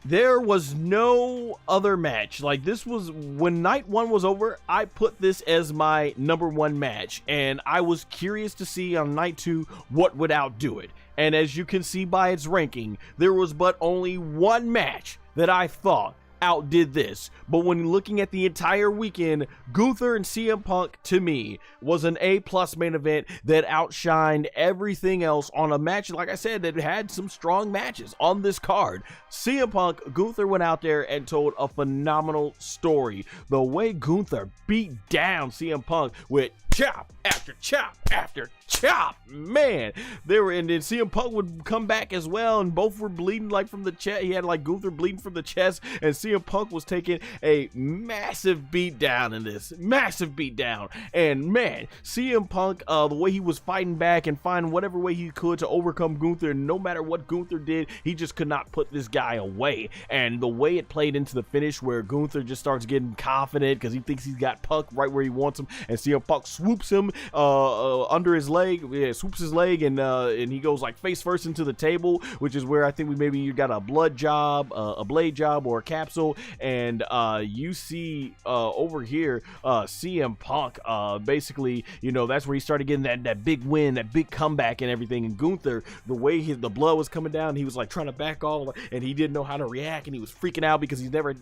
There was no other match. Like, this was, when night one was over, I put this as my #1 match, and I was curious to see on night two what would outdo it. And as you can see by its ranking, there was but only one match that I thought outdid this. But when looking at the entire weekend, Gunther and CM Punk, to me, was an A+ main event that outshined everything else on a match, like I said, that had some strong matches on this card. CM Punk, Gunther went out there and told a phenomenal story. The way Gunther beat down CM Punk with chop after chop after chop, man, they were, and then CM Punk would come back as well, and both were bleeding like from the chest. He had like Gunther bleeding from the chest, and CM Punk was taking a massive beat down in this, massive beat down. And man, CM Punk, the way he was fighting back and finding whatever way he could to overcome Gunther, and no matter what Gunther did, he just could not put this guy away. And the way it played into the finish, where Gunther just starts getting confident because he thinks he's got Punk right where he wants him, and CM Punk swoops him under his leg, swoops his leg, and he goes like face first into the table, which is where I think you got a blood job, a blade job, or a capsule. And you see over here CM Punk, basically, you know, that's where he started getting that big win, that big comeback and everything. And Gunther, the way the blood was coming down, he was like trying to back off, and he didn't know how to react, and he was freaking out because he's never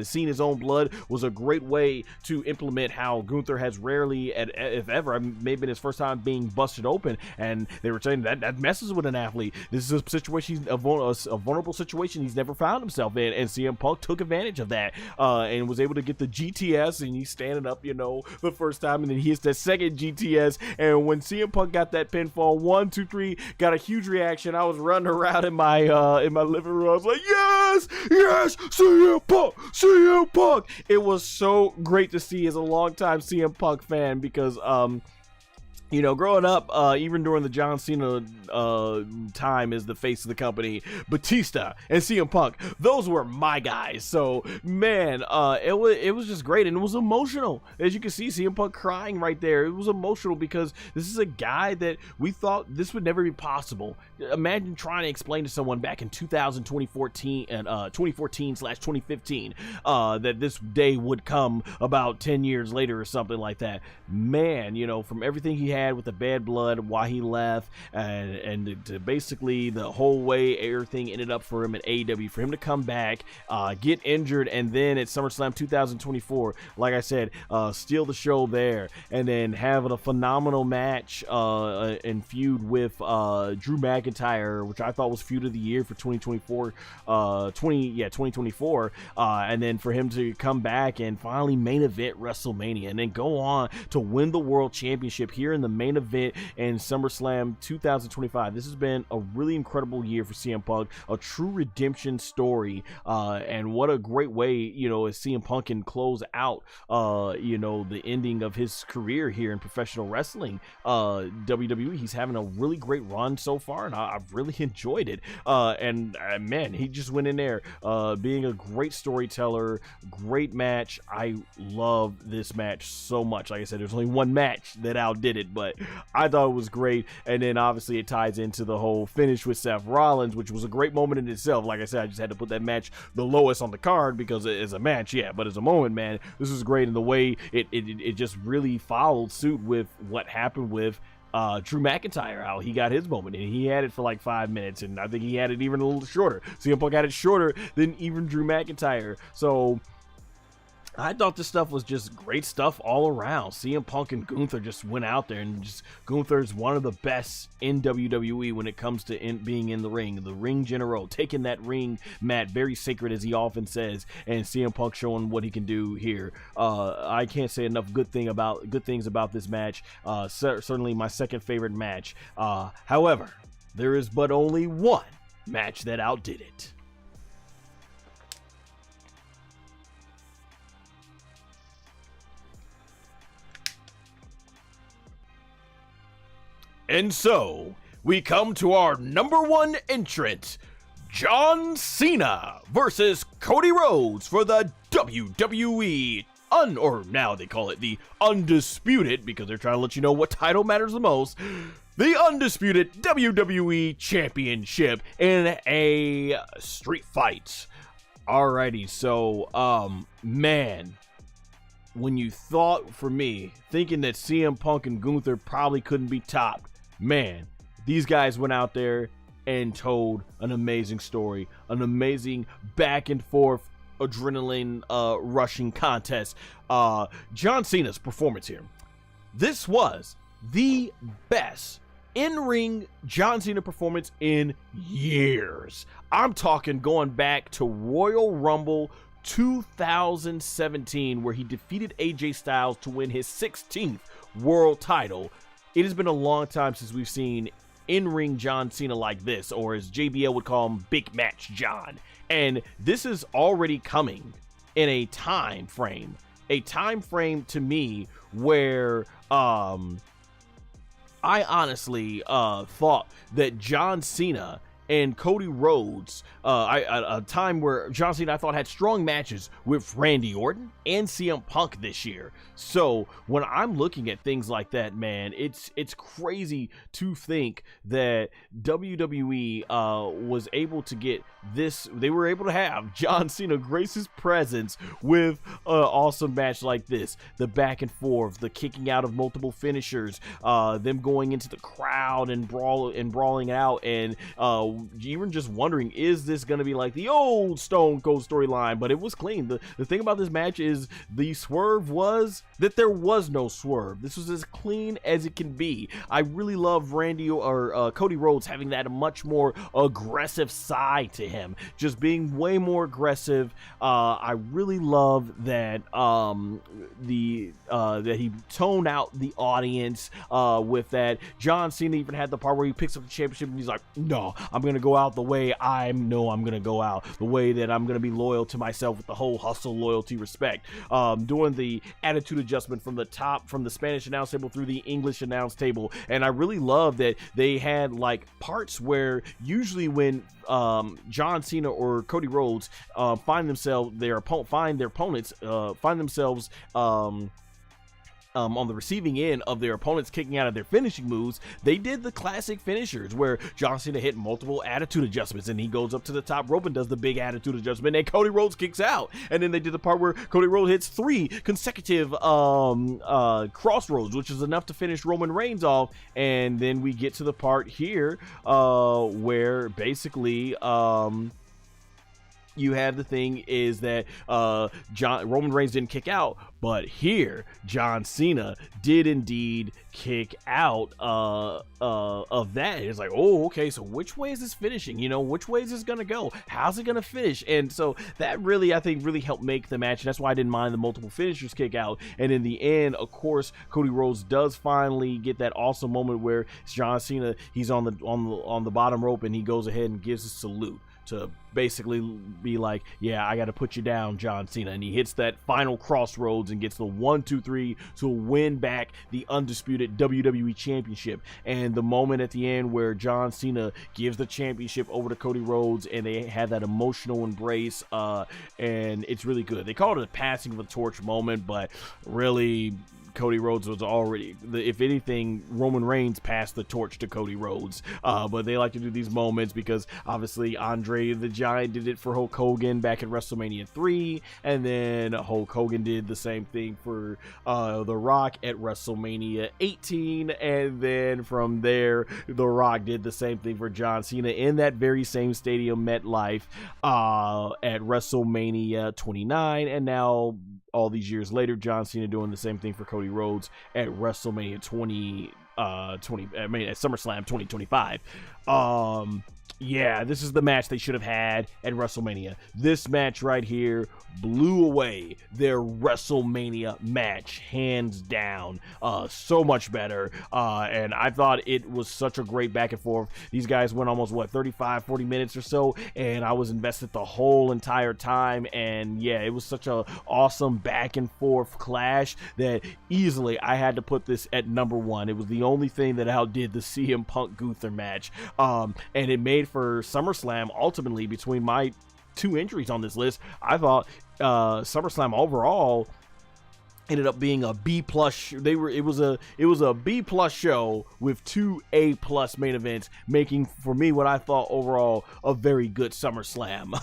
seen his own blood. Was a great way to implement how Gunther has rarely, if ever, maybe his first time being busted open. And they were saying that messes with an athlete. This is a situation, a vulnerable situation he's never found himself in, and CM Punk took advantage of that and was able to get the GTS, and he's standing up, you know, the first time, and then he hits that second GTS. And when CM Punk got that pinfall, 1, 2, 3, got a huge reaction. I was running around in my living room. I was like, yes, yes, CM Punk, CM Punk. It was so great to see as a longtime CM Punk fan, because you know, growing up, even during the John Cena time as the face of the company, Batista and CM Punk, those were my guys. So man, it was just great, and it was emotional. As you can see, CM Punk crying right there. It was emotional because this is a guy that we thought this would never be possible. Imagine trying to explain to someone back in 2014 and 2014/2015 that this day would come about 10 years later or something like that. Man, you know, from everything he had with the bad blood, why he left, and to basically the whole way everything ended up for him at AEW, for him to come back, get injured, and then at SummerSlam 2024, like I said, steal the show there, and then having a phenomenal match and feud with Drew McIntyre, which I thought was feud of the year for 2024, 2024, and then for him to come back and finally main event WrestleMania, and then go on to win the World Championship here in the main event in SummerSlam 2025. This has been a really incredible year for CM Punk, a true redemption story, and what a great way, you know, as CM Punk can close out, you know, the ending of his career here in professional wrestling. WWE, he's having a really great run so far, and I've really enjoyed it. And man, he just went in there, being a great storyteller, great match. I love this match so much. Like I said, there's only one match that outdid it, but I thought it was great. And then obviously it ties into the whole finish with Seth Rollins, which was a great moment in itself. Like I said, I just had to put that match the lowest on the card because it is a match, yeah, but as a moment, man, this was great. And the way it just really followed suit with what happened with Drew McIntyre, how he got his moment, and he had it for like 5 minutes, and I think he had it even a little shorter. CM Punk had it shorter than even Drew McIntyre. So I thought this stuff was just great stuff all around. CM Punk and Gunther just went out there, and just Gunther's one of the best in WWE when it comes to being in the ring general, taking that ring mat very sacred, as he often says, and CM Punk showing what he can do here. I can't say enough good things about this match. Certainly my second favorite match. However, there is but only one match that outdid it. And so, we come to our #1 entrant, John Cena versus Cody Rhodes for the WWE or now they call it the Undisputed, because they're trying to let you know what title matters the most, the Undisputed WWE Championship in a street fight. Alrighty, so man, when you thought, for me, thinking that CM Punk and Gunther probably couldn't be topped, man, these guys went out there and told an amazing story, an amazing back and forth adrenaline rushing contest. John Cena's performance here, this was the best in-ring John Cena performance in years. I'm talking going back to Royal Rumble 2017, where he defeated AJ Styles to win his 16th world title. It has been a long time since we've seen in-ring John Cena like this, or as JBL would call him, Big Match John. And this is already coming in a time frame to me where I honestly thought that John Cena and Cody Rhodes, a time where John Cena I thought had strong matches with Randy Orton and CM Punk this year. So when I'm looking at things like that, man, it's crazy to think that WWE was able to get this. They were able to have John Cena grace his presence with an awesome match like this. The back and forth, the kicking out of multiple finishers, them going into the crowd and brawling out, and even just wondering, is this going to be like the old Stone Cold storyline? But it was clean. The thing about this match is the swerve was that there was no swerve. This was as clean as it can be. I really love Cody Rhodes having that much more aggressive side to him, just being way more aggressive. I really love that that he toned out the audience with that. John Cena even had the part where he picks up the championship and he's like, no, I'm going to go out the way I know I'm going to go out, the way that I'm going to be loyal to myself with the whole hustle, loyalty, respect. Doing the attitude adjustment from the top, from the Spanish announce table through the English announce table. And I really love that they had like parts where usually when John Cena or Cody Rhodes find their opponents on the receiving end of their opponents kicking out of their finishing moves, they did the classic finishers where John Cena hit multiple attitude adjustments and he goes up to the top rope and does the big attitude adjustment and Cody Rhodes kicks out. And then they did the part where Cody Rhodes hits 3 consecutive crossroads, which is enough to finish Roman Reigns off. And then we get to the part here where basically you have the thing is that Roman Reigns didn't kick out, but here John Cena did indeed kick out of that. It's like, oh, okay, so which way is this finishing? You know, which way is this gonna go? How's it gonna finish? And so that really, I think, really helped make the match, and that's why I didn't mind the multiple finishers kick out. And in the end, of course, Cody Rhodes does finally get that awesome moment where John Cena, he's on the bottom rope and he goes ahead and gives a salute to basically be like, yeah, I got to put you down, John Cena. And he hits that final crossroads and gets the 1-2-3 to win back the undisputed WWE Championship. And the moment at the end where John Cena gives the championship over to Cody Rhodes and they have that emotional embrace, and it's really good. They call it a passing of the torch moment, but really Cody Rhodes was already, if anything, Roman Reigns passed the torch to Cody Rhodes. But they like to do these moments because obviously Andre the Giant did it for Hulk Hogan back at WrestleMania 3, and then Hulk Hogan did the same thing for The Rock at WrestleMania 18, and then from there The Rock did the same thing for John Cena in that very same stadium, MetLife, at WrestleMania 29, and now all these years later, John Cena doing the same thing for Cody Rhodes at WrestleMania at SummerSlam 2025. Yeah, this is the match they should have had at WrestleMania. This match right here blew away their WrestleMania match, hands down. So much better. And I thought it was such a great back and forth. These guys went almost, 35-40 minutes or so, and I was invested the whole entire time. And yeah, it was such a awesome back and forth clash that easily I had to put this at number 1. It was the only thing that outdid the CM Punk Gunther match. And it made for SummerSlam ultimately between my 2 entries on this list. I thought SummerSlam overall, ended up being a B plus. It was a B plus show with 2 A plus main events, making for me what I thought overall a very good SummerSlam.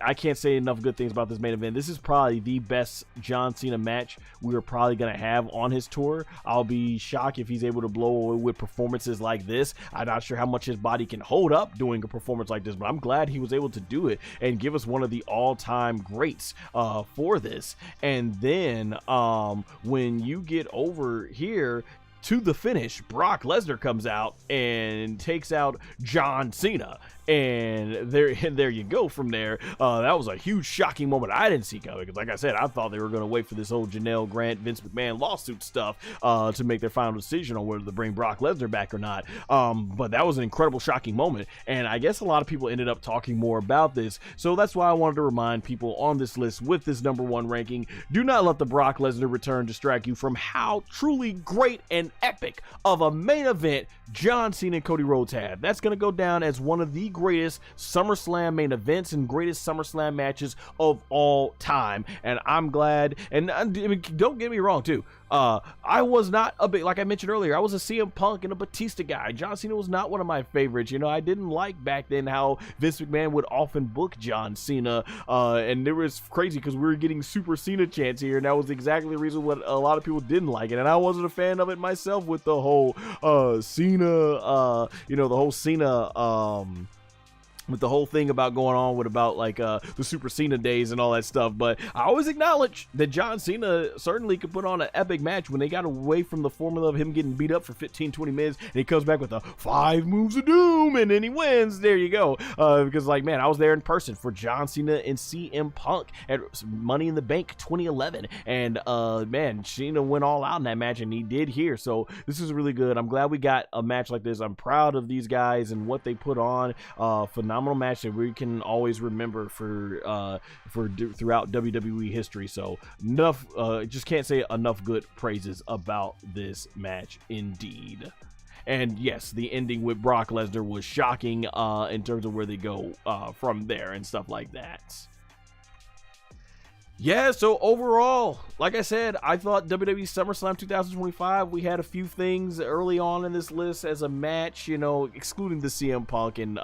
I can't say enough good things about this main event. This is probably the best John Cena match we are probably gonna have on his tour. I'll be shocked if he's able to blow away with performances like this. I'm not sure how much his body can hold up doing a performance like this, but I'm glad he was able to do it and give us one of the all-time greats for this. And then when you get over here to the finish, Brock Lesnar comes out and takes out John Cena. And there you go from there. That was a huge shocking moment I didn't see coming, because like I said, I thought they were going to wait for this whole Janelle Grant, Vince McMahon lawsuit stuff to make their final decision on whether to bring Brock Lesnar back or not. But that was an incredible shocking moment, and I guess a lot of people ended up talking more about this. So that's why I wanted to remind people on this list with this #1 ranking, do not let the Brock Lesnar return distract you from how truly great and epic of a main event John Cena and Cody Rhodes had. That's going to go down as one of the greatest SummerSlam main events and greatest SummerSlam matches of all time. And I'm glad, and I mean, don't get me wrong too, I was not a big, like I mentioned earlier, I was a CM Punk and a Batista guy. John Cena was not one of my favorites. You know, I didn't like back then how Vince McMahon would often book John Cena, and it was crazy because we were getting Super Cena chants here, and that was exactly the reason what a lot of people didn't like it. And I wasn't a fan of it myself with the whole Cena, the whole Cena, with the whole thing about going on with about like the Super Cena days and all that stuff. But I always acknowledge that John Cena certainly could put on an epic match when they got away from the formula of him getting beat up for 15-20 minutes, and he comes back with the 5 moves of doom, and then he wins. There you go. Because like, man, I was there in person for John Cena and CM Punk at Money in the Bank 2011, and man, Cena went all out in that match, and he did here. So this is really good. I'm glad we got a match like this. I'm proud of these guys and what they put on. Phenomenal match that we can always remember for throughout WWE history. So enough, just can't say enough good praises about this match indeed. And yes, the ending with Brock Lesnar was shocking in terms of where they go from there and stuff like that. Yeah, so overall, like I said, I thought WWE SummerSlam 2025, we had a few things early on in this list as a match, you know, excluding the CM Punk and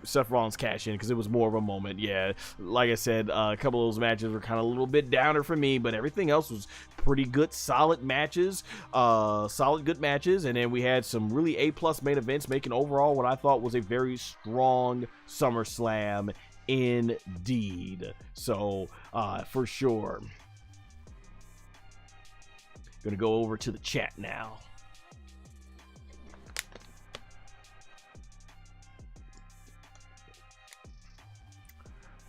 Seth Rollins cash in, because it was more of a moment. Yeah, like I said, a couple of those matches were kind of a little bit downer for me, but everything else was pretty good, solid matches, good matches. And then we had some really A+ main events, making overall what I thought was a very strong SummerSlam indeed. So for sure, gonna go over to the chat now.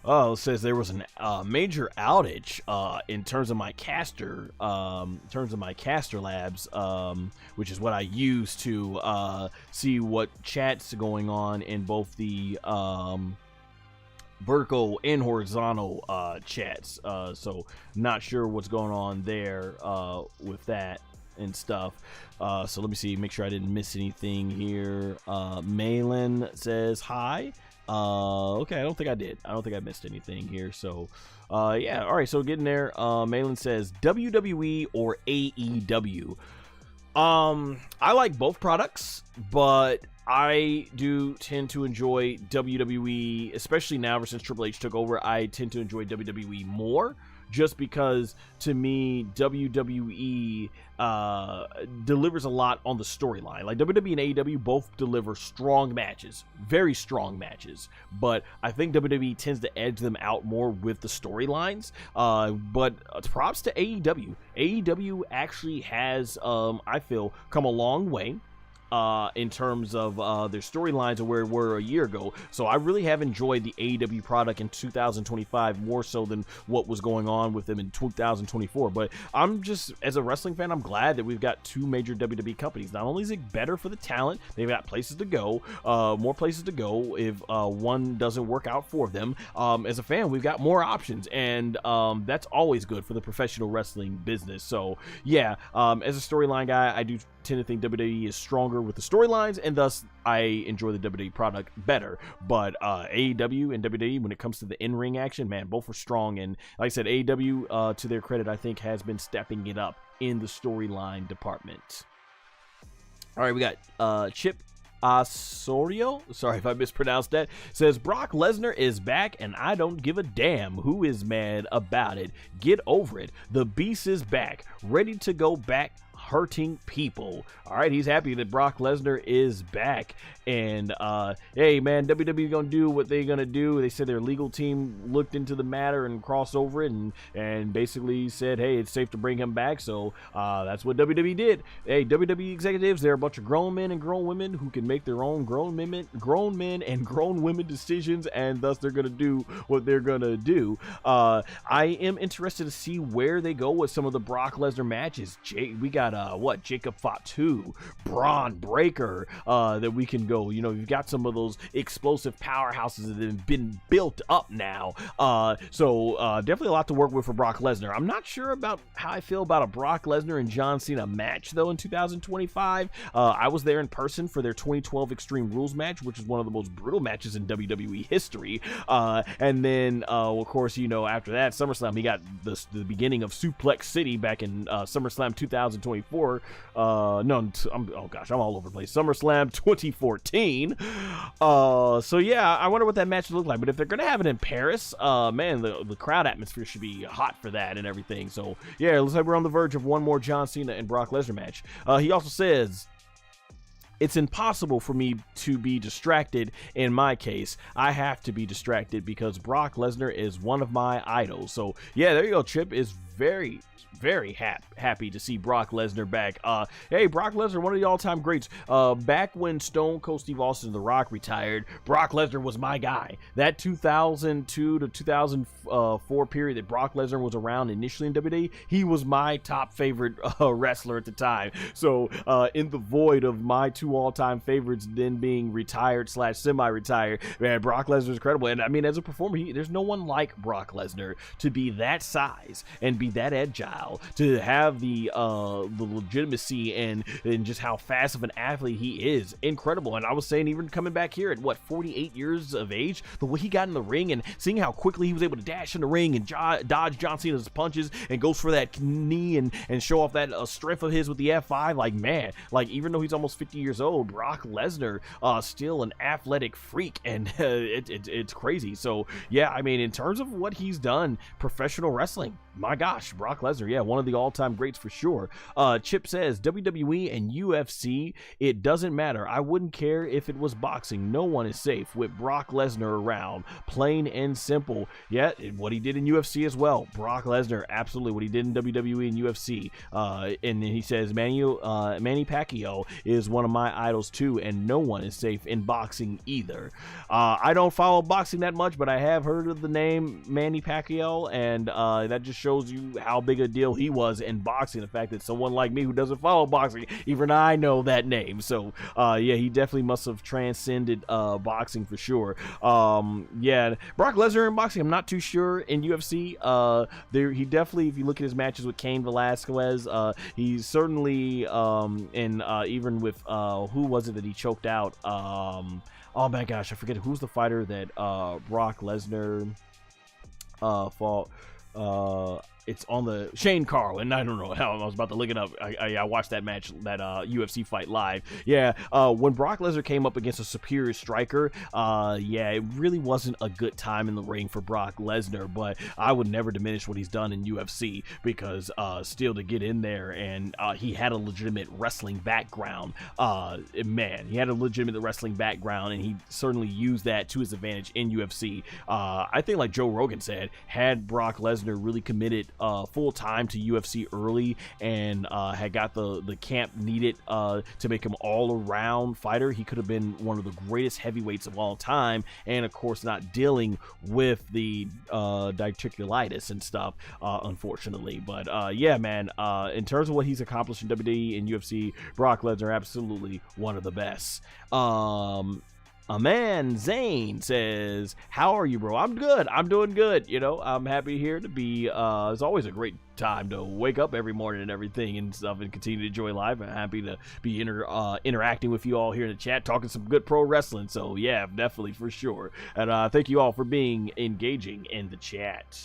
Oh, it says there was a major outage in terms of my caster, labs, which is what I use to see what chat's going on in both the vertical and horizontal chats. So not sure what's going on there with that and stuff. So let me see, make sure I didn't miss anything here. Malin says hi. Okay, I don't think I did. I don't think I missed anything here. So yeah, all right, so getting there. Malin says WWE or AEW. I like both products, but I do tend to enjoy WWE, especially now ever since Triple H took over. I tend to enjoy WWE more, just because to me WWE delivers a lot on the storyline. Like WWE and AEW both deliver strong matches, very strong matches, but I think WWE tends to edge them out more with the storylines. But props to AEW. AEW actually has, I feel, come a long way in terms of their storylines and where we were a year ago. So I really have enjoyed the AEW product in 2025 more so than what was going on with them in 2024. But I'm just, as a wrestling fan, I'm glad that we've got two major WWE companies. Not only is it better for the talent, they've got places to go, more places to go if one doesn't work out for them. As a fan, we've got more options, and that's always good for the professional wrestling business. So yeah, as a storyline guy, I do tend to think WWE is stronger with the storylines, and thus I enjoy the WWE product better. But AEW and WWE, when it comes to the in-ring action, man, both are strong. And like I said, AEW, to their credit, I think has been stepping it up in the storyline department. All right, we got Chip Osorio, sorry if I mispronounced that, says Brock Lesnar is back and I don't give a damn who is mad about it. Get over it. The beast is back, ready to go back hurting people. All right, he's happy that Brock Lesnar is back. And hey man, WWE gonna do what they gonna do. They said their legal team looked into the matter and crossed over it and basically said, hey, it's safe to bring him back. So that's what WWE did. Hey, WWE executives, they're a bunch of grown men and grown women who can make their own grown men and grown women decisions, and thus they're gonna do what they're gonna do. I am interested to see where they go with some of the Brock Lesnar matches. We got Jacob Fatu, Braun Breaker, that we can go. You know, you've got some of those explosive powerhouses that have been built up now. So definitely a lot to work with for Brock Lesnar. I'm not sure about how I feel about a Brock Lesnar and John Cena match though in 2025. I was there in person for their 2012 Extreme Rules match, which is one of the most brutal matches in WWE history. And then of course, you know, after that SummerSlam, he got the beginning of Suplex City back in SummerSlam 2024. I'm all over the place. SummerSlam 2014. So yeah, I wonder what that match would look like. But if they're gonna have it in Paris, man, the crowd atmosphere should be hot for that and everything. So yeah, it looks like we're on the verge of one more John Cena and Brock Lesnar match. He also says, it's impossible for me to be distracted. In my case, I have to be distracted because Brock Lesnar is one of my idols. So yeah, there you go. Chip is very happy to see Brock Lesnar back. Hey, Brock Lesnar, one of the all-time greats. Back when Stone Cold Steve Austin The Rock retired, Brock Lesnar was my guy. That 2002 to 2004 period that Brock Lesnar was around initially in WWE, he was my top favorite wrestler at the time. So in the void of my two all-time favorites then being retired / semi-retired, man, Brock Lesnar is incredible. And I mean, as a performer, there's no one like Brock Lesnar to be that size and be that agile, to have the legitimacy and just how fast of an athlete he is. Incredible. And I was saying, even coming back here at 48 years of age, the way he got in the ring and seeing how quickly he was able to dash in the ring and dodge John Cena's punches and goes for that knee and show off that strength of his with the F5, like, man, like, even though he's almost 50 years old, Brock Lesnar still an athletic freak, and it's crazy. So yeah, I mean, in terms of what he's done professional wrestling, my gosh, Brock Lesnar, yeah, one of the all-time greats for sure. Chip says, WWE and UFC, it doesn't matter. I wouldn't care if it was boxing. No one is safe with Brock Lesnar around. Plain and simple. Yeah, what he did in UFC as well. Brock Lesnar, absolutely. What he did in WWE and UFC. And he says, Manny Pacquiao is one of my idols too, and no one is safe in boxing either. I don't follow boxing that much, but I have heard of the name Manny Pacquiao, and that just shows you how big a deal he was in boxing. The fact that someone like me who doesn't follow boxing, even I know that name. So yeah, he definitely must have transcended boxing for sure. Yeah, Brock Lesnar in boxing, I'm not too sure. In UFC, he definitely, if you look at his matches with Cain Velasquez, he's certainly even with who was it that he choked out? Oh my gosh, I forget who's the fighter that Brock Lesnar fought. It's on the Shane Carwin. I don't know how I was about to look it up. I watched that match, that UFC fight live. Yeah, when Brock Lesnar came up against a superior striker, yeah, it really wasn't a good time in the ring for Brock Lesnar, but I would never diminish what he's done in UFC, because still to get in there, and he had a legitimate wrestling background. Man, he had a legitimate wrestling background, and he certainly used that to his advantage in UFC. I think, like Joe Rogan said, had Brock Lesnar really committed full time to UFC early and had got the camp needed to make him all around fighter, he could have been one of the greatest heavyweights of all time, and of course not dealing with the diverticulitis and stuff, unfortunately. But yeah, man, in terms of what he's accomplished in WWE and UFC, Brock Lesnar absolutely one of the best. A man, Zayn, says, how are you, bro? I'm good. I'm doing good. You know, I'm happy here to be. It's always a great time to wake up every morning and everything and stuff and continue to enjoy life. I'm happy to be interacting with you all here in the chat, talking some good pro wrestling. So, yeah, definitely, for sure. And thank you all for being engaging in the chat.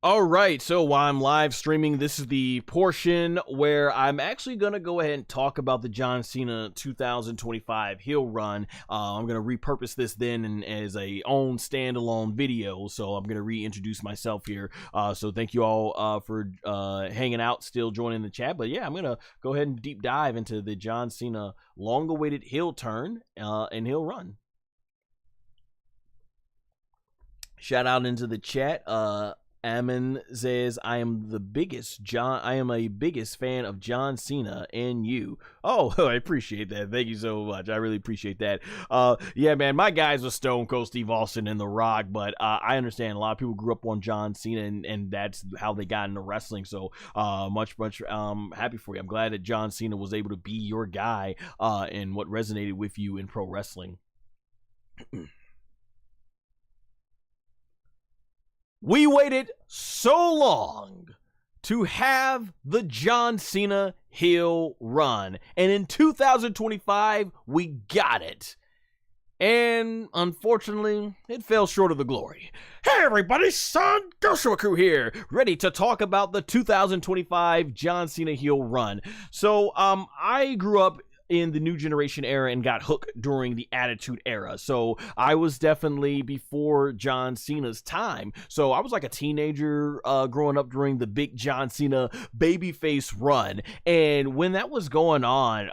All right, so while I'm live streaming, this is the portion where I'm actually going to go ahead and talk about the John Cena 2025 heel run. I'm going to repurpose this then as a own standalone video, so I'm going to reintroduce myself here. So thank you all for hanging out, still joining the chat. But yeah, I'm going to go ahead and deep dive into the John Cena long-awaited heel turn and heel run. Shout out into the chat. Ammon says, I am a biggest fan of John Cena and you. Oh, I appreciate that. Thank you so much. I really appreciate that. Yeah, man, my guys were Stone Cold Steve Austin and The Rock, but I understand a lot of people grew up on John Cena and that's how they got into wrestling. So much happy for you. I'm glad that John Cena was able to be your guy and what resonated with you in pro wrestling. We waited so long to have the John Cena heel run, and in 2025, we got it. And unfortunately, it fell short of the glory. Hey everybody, SonGoshuaku here, ready to talk about the 2025 John Cena heel run. So, I grew up in the New Generation era and got hooked during the Attitude Era. So I was definitely before John Cena's time. So I was like a teenager growing up during the big John Cena babyface run. And when that was going on,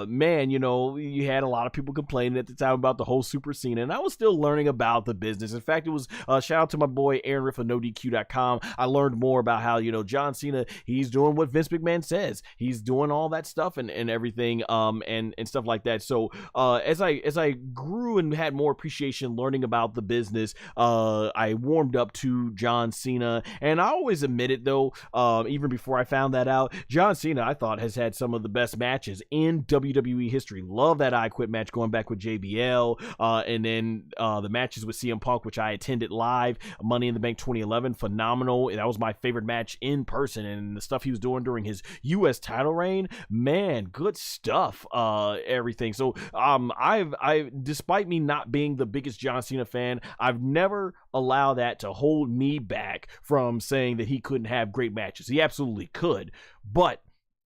man, you know, you had a lot of people complaining at the time about the whole Super Cena. And I was still learning about the business. In fact, it was shout out to my boy Aaron Riff of NoDQ.com. I learned more about how, you know, John Cena, he's doing what Vince McMahon says. He's doing all that stuff and everything. And stuff like that. So as I grew and had more appreciation learning about the business, I warmed up to John Cena. And I always admit it though, even before I found that out, John Cena I thought has had some of the best matches in WWE history. Love that I Quit match going back with JBL, and then the matches with CM Punk, which I attended live, Money in the Bank 2011, phenomenal. That was my favorite match in person, and the stuff he was doing during his US title reign, man, good stuff. Everything. So I despite me not being the biggest John Cena fan, I've never allowed that to hold me back from saying that he couldn't have great matches. He absolutely could, but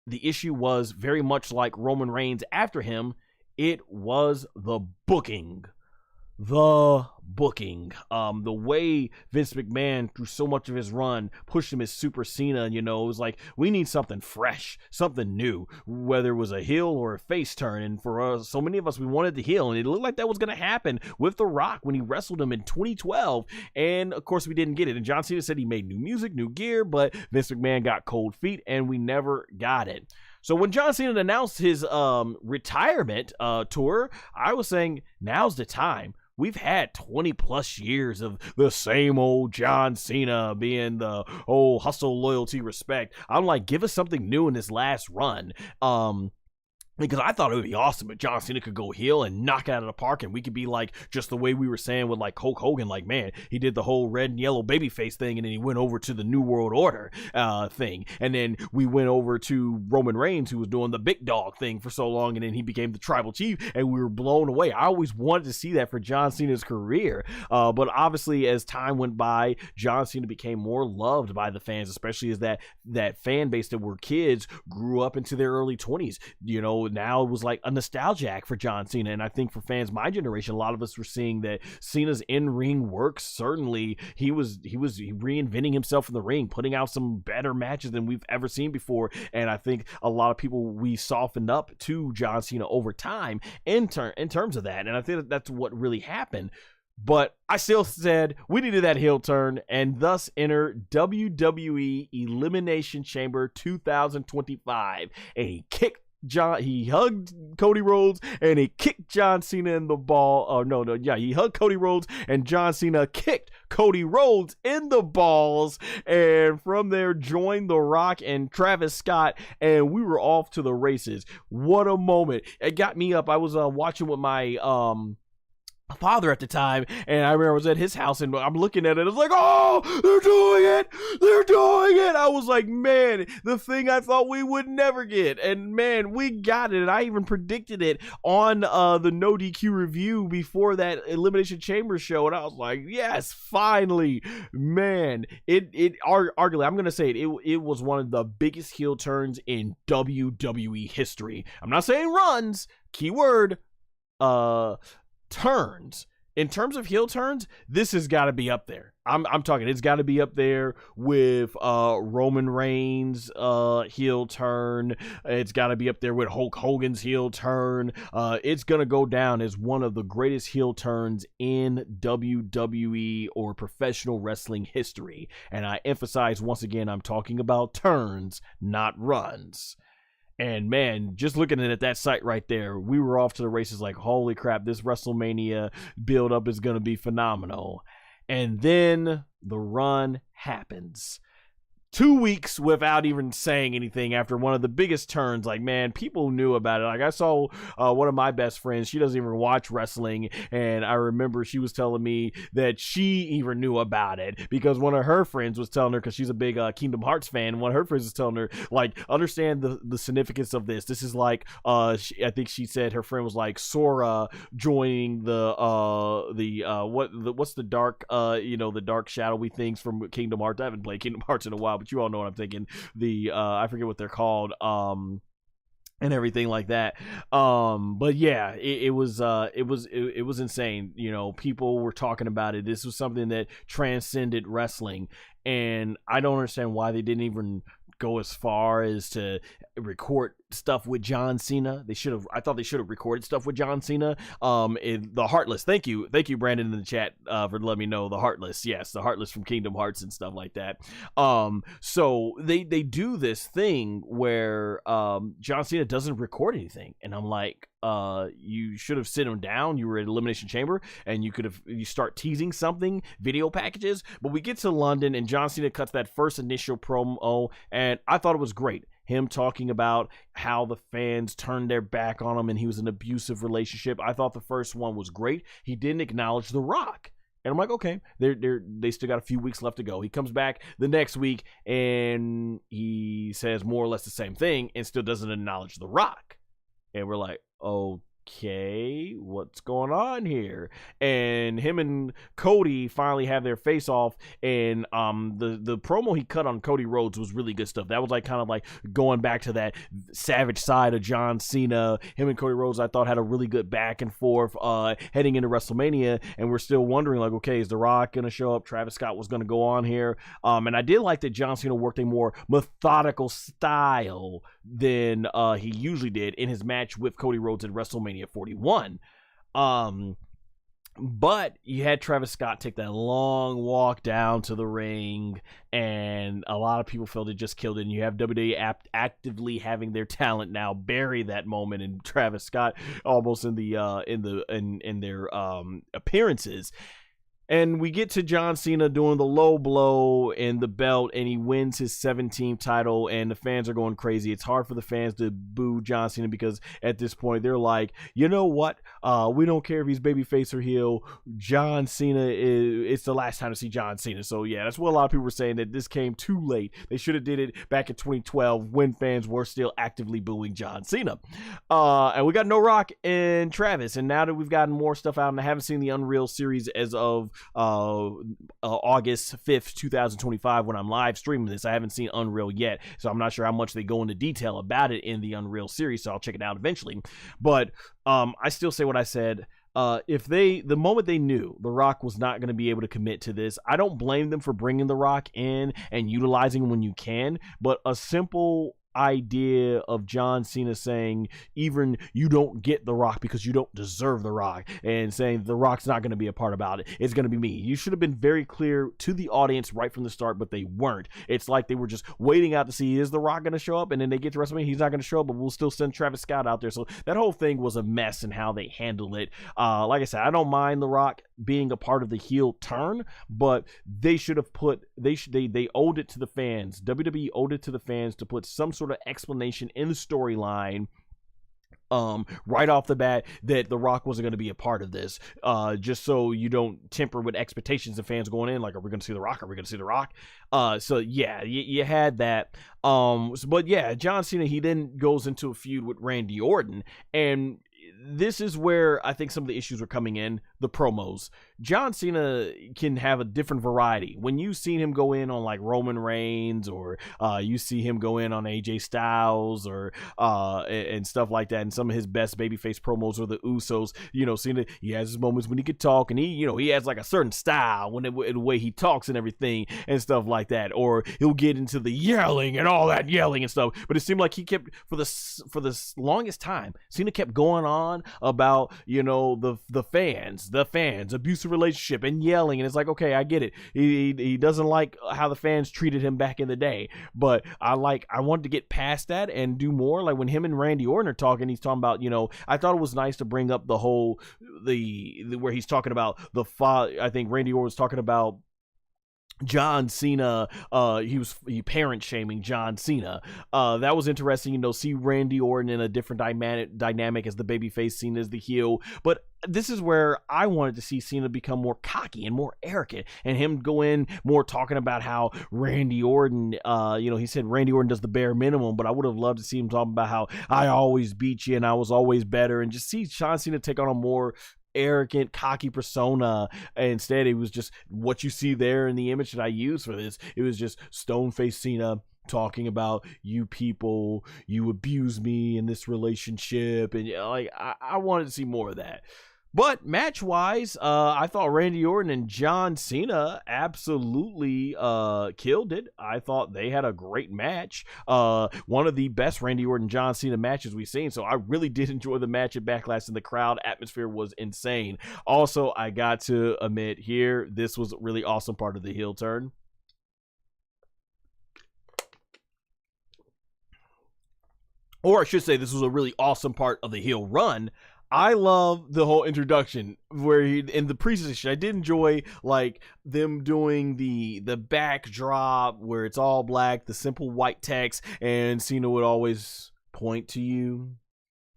the issue was very much like Roman Reigns after him. It was the booking. The way Vince McMahon through so much of his run pushed him as Super Cena, you know, it was like, we need something fresh, something new, whether it was a heel or a face turn. And for us, so many of us, we wanted the heel, and it looked like that was going to happen with The Rock when he wrestled him in 2012. And of course we didn't get it. And John Cena said he made new music, new gear, but Vince McMahon got cold feet and we never got it. So when John Cena announced his retirement tour, I was saying, now's the time. We've had 20 plus years of the same old John Cena being the old hustle, loyalty, respect. I'm like, give us something new in this last run. Because I thought it would be awesome if John Cena could go heel and knock it out of the park, and we could be like, just the way we were saying with like Hulk Hogan, like, man, he did the whole red and yellow babyface thing, and then he went over to the New World Order thing, and then we went over to Roman Reigns, who was doing the big dog thing for so long, and then he became the tribal chief, and we were blown away. I always wanted to see that for John Cena's career, but obviously as time went by, John Cena became more loved by the fans, especially as that fan base that were kids grew up into their early 20s, you know. Now it was like a nostalgia act for John Cena, and I think for fans my generation, a lot of us were seeing that Cena's in-ring work. Certainly he was reinventing himself in the ring, putting out some better matches than we've ever seen before, and I think a lot of people, we softened up to John Cena over time in terms of that, and I think that's what really happened. But I still said we needed that heel turn, and thus enter WWE Elimination Chamber 2025. And he hugged Cody Rhodes, and he kicked John Cena in the ball. He hugged Cody Rhodes, and John Cena kicked Cody Rhodes in the balls, and from there joined The Rock and Travis Scott, and we were off to the races. What a moment. It got me up. I was watching with my father at the time, and I remember I was at his house, and I'm looking at it. I was like, oh, they're doing it. I was like, man, the thing I thought we would never get, and man, we got it. And I even predicted it on the No DQ review before that Elimination Chamber show, and I was like, yes, finally, man. It arguably, I'm gonna say it was one of the biggest heel turns in WWE history. I'm not saying runs, keyword turns. In terms of heel turns, this has got to be up there. I'm talking, it's got to be up there with Roman Reigns heel turn. It's got to be up there with Hulk Hogan's heel turn. It's gonna go down as one of the greatest heel turns in WWE or professional wrestling history. And I emphasize once again, I'm talking about turns, not runs. And man, just looking at that site right there, we were off to the races like, holy crap, this WrestleMania build-up is going to be phenomenal. And then the run happens. 2 weeks without even saying anything after one of the biggest turns. Like, man, people knew about it. Like, I saw one of my best friends, she doesn't even watch wrestling, and I remember she was telling me that she even knew about it because one of her friends was telling her, because she's a big Kingdom Hearts fan, one of her friends was telling her, like, understand the significance of this. This is like, I think she said her friend was like Sora joining what's the dark, the dark shadowy things from Kingdom Hearts. I haven't played Kingdom Hearts in a while, but you all know what I'm thinking. I forget what they're called, and everything like that. But yeah, it was insane. People were talking about it. This was something that transcended wrestling, and I don't understand why they didn't even go as far as to record stuff with John Cena. I thought they should have recorded stuff with John Cena. The Heartless. Thank you, Brandon, in the chat for letting me know the Heartless. Yes, the Heartless from Kingdom Hearts and stuff like that. So they do this thing where John Cena doesn't record anything, and I'm like, you should have sit him down. You were at Elimination Chamber, and you start teasing something, video packages. But we get to London, and John Cena cuts that first initial promo, and I thought it was great. Him talking about how the fans turned their back on him and he was in an abusive relationship. I thought the first one was great. He didn't acknowledge The Rock. And I'm like, okay, they still got a few weeks left to go. He comes back the next week and he says more or less the same thing and still doesn't acknowledge The Rock. And we're like, okay, what's going on here? And him and Cody finally have their face off, and the promo he cut on Cody Rhodes was really good stuff. That was like kind of like going back to that savage side of John Cena. Him and Cody Rhodes, I thought, had a really good back and forth heading into WrestleMania, and we're still wondering, like, okay, is The Rock gonna show up? Travis Scott was gonna go on here, and I did like that John Cena worked a more methodical style than he usually did in his match with Cody Rhodes at WrestleMania 41. But you had Travis Scott take that long walk down to the ring, and a lot of people felt it just killed it. And you have WWE actively having their talent now bury that moment, and Travis Scott almost in their appearances. And we get to John Cena doing the low blow and the belt, and he wins his 17th title, and the fans are going crazy. It's hard for the fans to boo John Cena because at this point they're like, you know what? We don't care if he's babyface or heel. John Cena it's the last time to see John Cena. So yeah, that's what a lot of people were saying, that this came too late. They should have did it back in 2012 when fans were still actively booing John Cena. And we got No Rock and Travis, and now that we've gotten more stuff out, and I haven't seen the Unreal series as of August 5th, 2025, when I'm live streaming this. I haven't seen Unreal yet, so I'm not sure how much they go into detail about it in the Unreal series, so I'll check it out eventually. But I still say what I said. The moment they knew The Rock was not going to be able to commit to this, I don't blame them for bringing The Rock in and utilizing him when you can, but a simple idea of John Cena saying even you don't get The Rock because you don't deserve The Rock, and saying The Rock's not going to be a part about it. It's going to be me. You should have been very clear to the audience right from the start, but they weren't. It's like they were just waiting out to see, is The Rock going to show up? And then they get to WrestleMania, he's not going to show up, but we'll still send Travis Scott out there. So that whole thing was a mess in how they handled it. Like I said, I don't mind The Rock being a part of the heel turn, but they should have put, they owed it to the fans. WWE owed it to the fans to put some sort of explanation in the storyline right off the bat that The Rock wasn't going to be a part of this, just so you don't temper with expectations of fans going in like, are we going to see The Rock? Are we going to see The Rock? So yeah, you had that. But yeah, John Cena, he then goes into a feud with Randy Orton, and this is where I think some of the issues are coming in, the promos. John Cena can have a different variety. When you've seen him go in on like Roman Reigns, or you see him go in on AJ Styles, or and stuff like that, and some of his best babyface promos are the Usos. You know, Cena, he has his moments when he could talk, and he has like a certain style when the way he talks and everything and stuff like that. Or he'll get into the yelling and all that yelling and stuff. But it seemed like he kept, for the longest time, Cena kept going on about, the fans, abusive relationship and yelling, and it's like, okay, I get it. He doesn't like how the fans treated him back in the day, but I wanted to get past that and do more. Like when him and Randy Orton are talking, he's talking about, I thought it was nice to bring up the whole where he's talking about I think Randy Orton was talking about John Cena, he parent shaming John Cena. That was interesting, see Randy Orton in a different dynamic as the babyface, Cena as the heel. But this is where I wanted to see Cena become more cocky and more arrogant, and him go in more talking about how Randy Orton, he said Randy Orton does the bare minimum, but I would have loved to see him talking about how I always beat you and I was always better, and just see John Cena take on a more arrogant, cocky persona. Instead, it was just what you see there in the image that I used for this. It was just stone-faced Cena talking about, you people, you abuse me in this relationship, and I wanted to see more of that. But match-wise, I thought Randy Orton and John Cena absolutely killed it. I thought they had a great match. One of the best Randy Orton-John Cena matches we've seen. So I really did enjoy the match at Backlash, and the crowd atmosphere was insane. Also, I got to admit here, this was a really awesome part of the heel turn. Or I should say, this was a really awesome part of the heel run. I love the whole introduction where in the presentation, I did enjoy like them doing the backdrop where it's all black, the simple white text, and Cena would always point to you,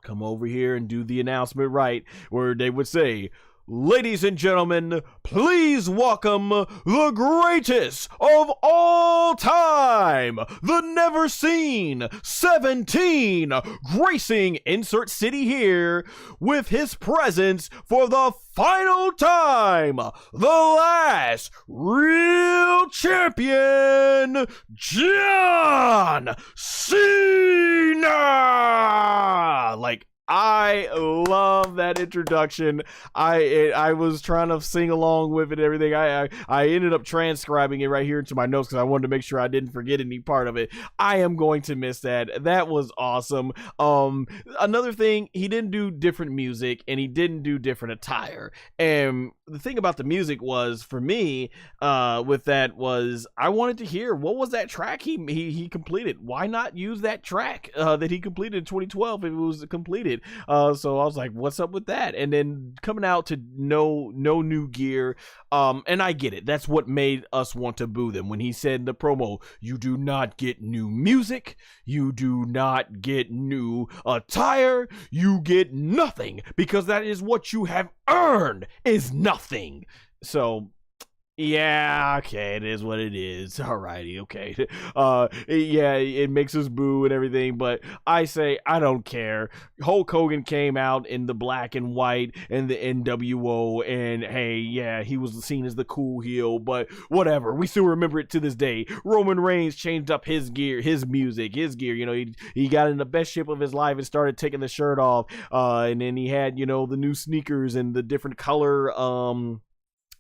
come over here and do the announcement right, where they would say, ladies and gentlemen, please welcome the greatest of all time, the never seen 17, gracing insert city here with his presence for the final time, the last real champion, John Cena! I love that introduction. I was trying to sing along with it and everything. I ended up transcribing it right here into my notes because I wanted to make sure I didn't forget any part of it. I am going to miss that. That was awesome. Another thing, he didn't do different music and he didn't do different attire. And the thing about the music was, for me, with that was, I wanted to hear what was that track he completed. Why not use that track that he completed in 2012 if it was completed? So I was like, what's up with that? And then coming out to no new gear, and I get it. That's what made us want to boo them when he said in the promo, you do not get new music, you do not get new attire, you get nothing, because that is what you have earned, is nothing. So yeah, okay, it is what it is. Alrighty, okay. Yeah, it makes us boo and everything, but I say I don't care. Hulk Hogan came out in the black and white and the NWO, and hey, yeah, he was seen as the cool heel, but whatever. We still remember it to this day. Roman Reigns changed up his gear, his music, his gear. He got in the best shape of his life and started taking the shirt off. And then he had, the new sneakers and the different color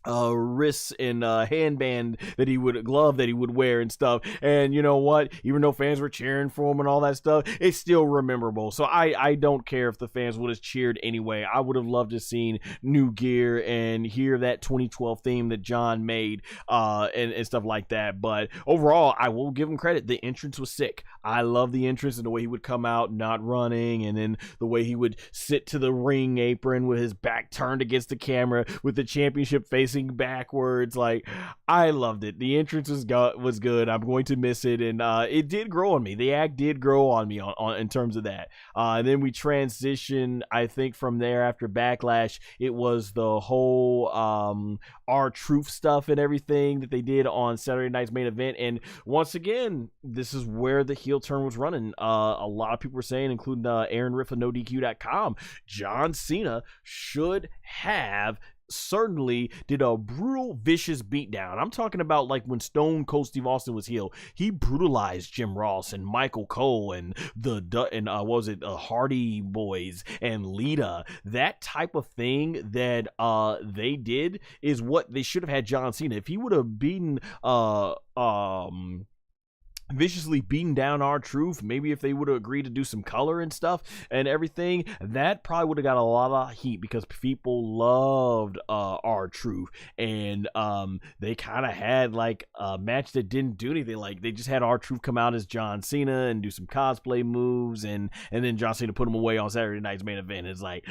wrists and handband that he would glove that he would wear and stuff. And you know what, even though fans were cheering for him and all that stuff, it's still memorable. So I don't care if the fans would have cheered anyway. I would have loved to seen new gear and hear that 2012 theme that John made and stuff like that. But overall, I will give him credit. The entrance was sick. I love the entrance and the way he would come out not running, and then the way he would sit to the ring apron with his back turned against the camera with the championship facing backwards. Like, I loved it. The entrance was good. I'm going to miss it, and it did grow on me. The act did grow on me on in terms of that. And then we transitioned, I think, from there after Backlash. It was the whole R-Truth stuff and everything that they did on Saturday night's main event. And once again, this is where the heel turn was running. A lot of people were saying, including Aaron Riff of NoDQ.com, John Cena should have certainly did a brutal, vicious beatdown. I'm talking about like when Stone Cold Steve Austin was heel, he brutalized Jim Ross and Michael Cole and what was it, Hardy Boys and Lita. That type of thing that they did is what they should have had John Cena. If he would have beaten viciously beaten down R-Truth, maybe if they would have agreed to do some color and stuff and everything, that probably would have got a lot of heat, because people loved R-Truth, and they kind of had like a match that didn't do anything. Like, they just had R-Truth come out as John Cena and do some cosplay moves, and then John Cena put him away on Saturday night's main event. It's like,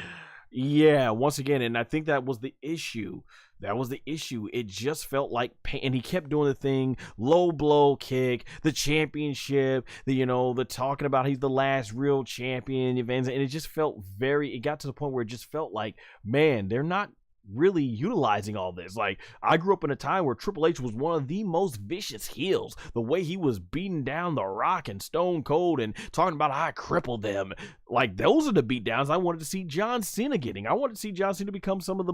yeah, once again, and I think that was the issue. It just felt like pain, and he kept doing the thing, low blow kick, the championship, the talking about he's the last real champion events, and it just felt it got to the point where it just felt like, man, they're not really utilizing all this. Like, I grew up in a time where Triple H was one of the most vicious heels. The way he was beating down The Rock and Stone Cold and talking about how I crippled them, like, those are the beatdowns I wanted to see John Cena getting. I wanted to see John Cena become some of the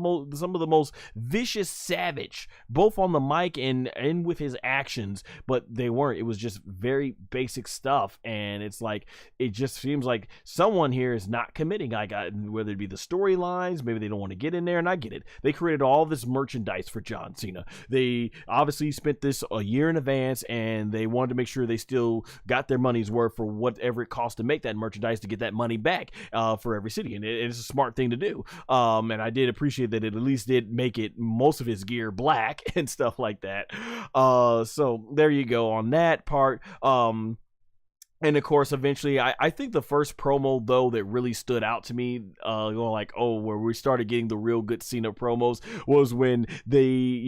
most vicious savage, both on the mic and with his actions, but they weren't. It was just very basic stuff, and it's like, it just seems like someone here is not committing. Whether it be the storylines, maybe they don't want to get in there, and I get it. They created all this merchandise for John Cena. They obviously spent this a year in advance, and they wanted to make sure they still got their money's worth for whatever it cost to make that merchandise, to get that money back for every city. And it's a smart thing to do. And I did appreciate that it at least did make it most of his gear black and stuff like that. So there you go on that part. And of course, eventually, I think the first promo, though, that really stood out to me, going like, oh, where we started getting the real good Cena promos, was when they,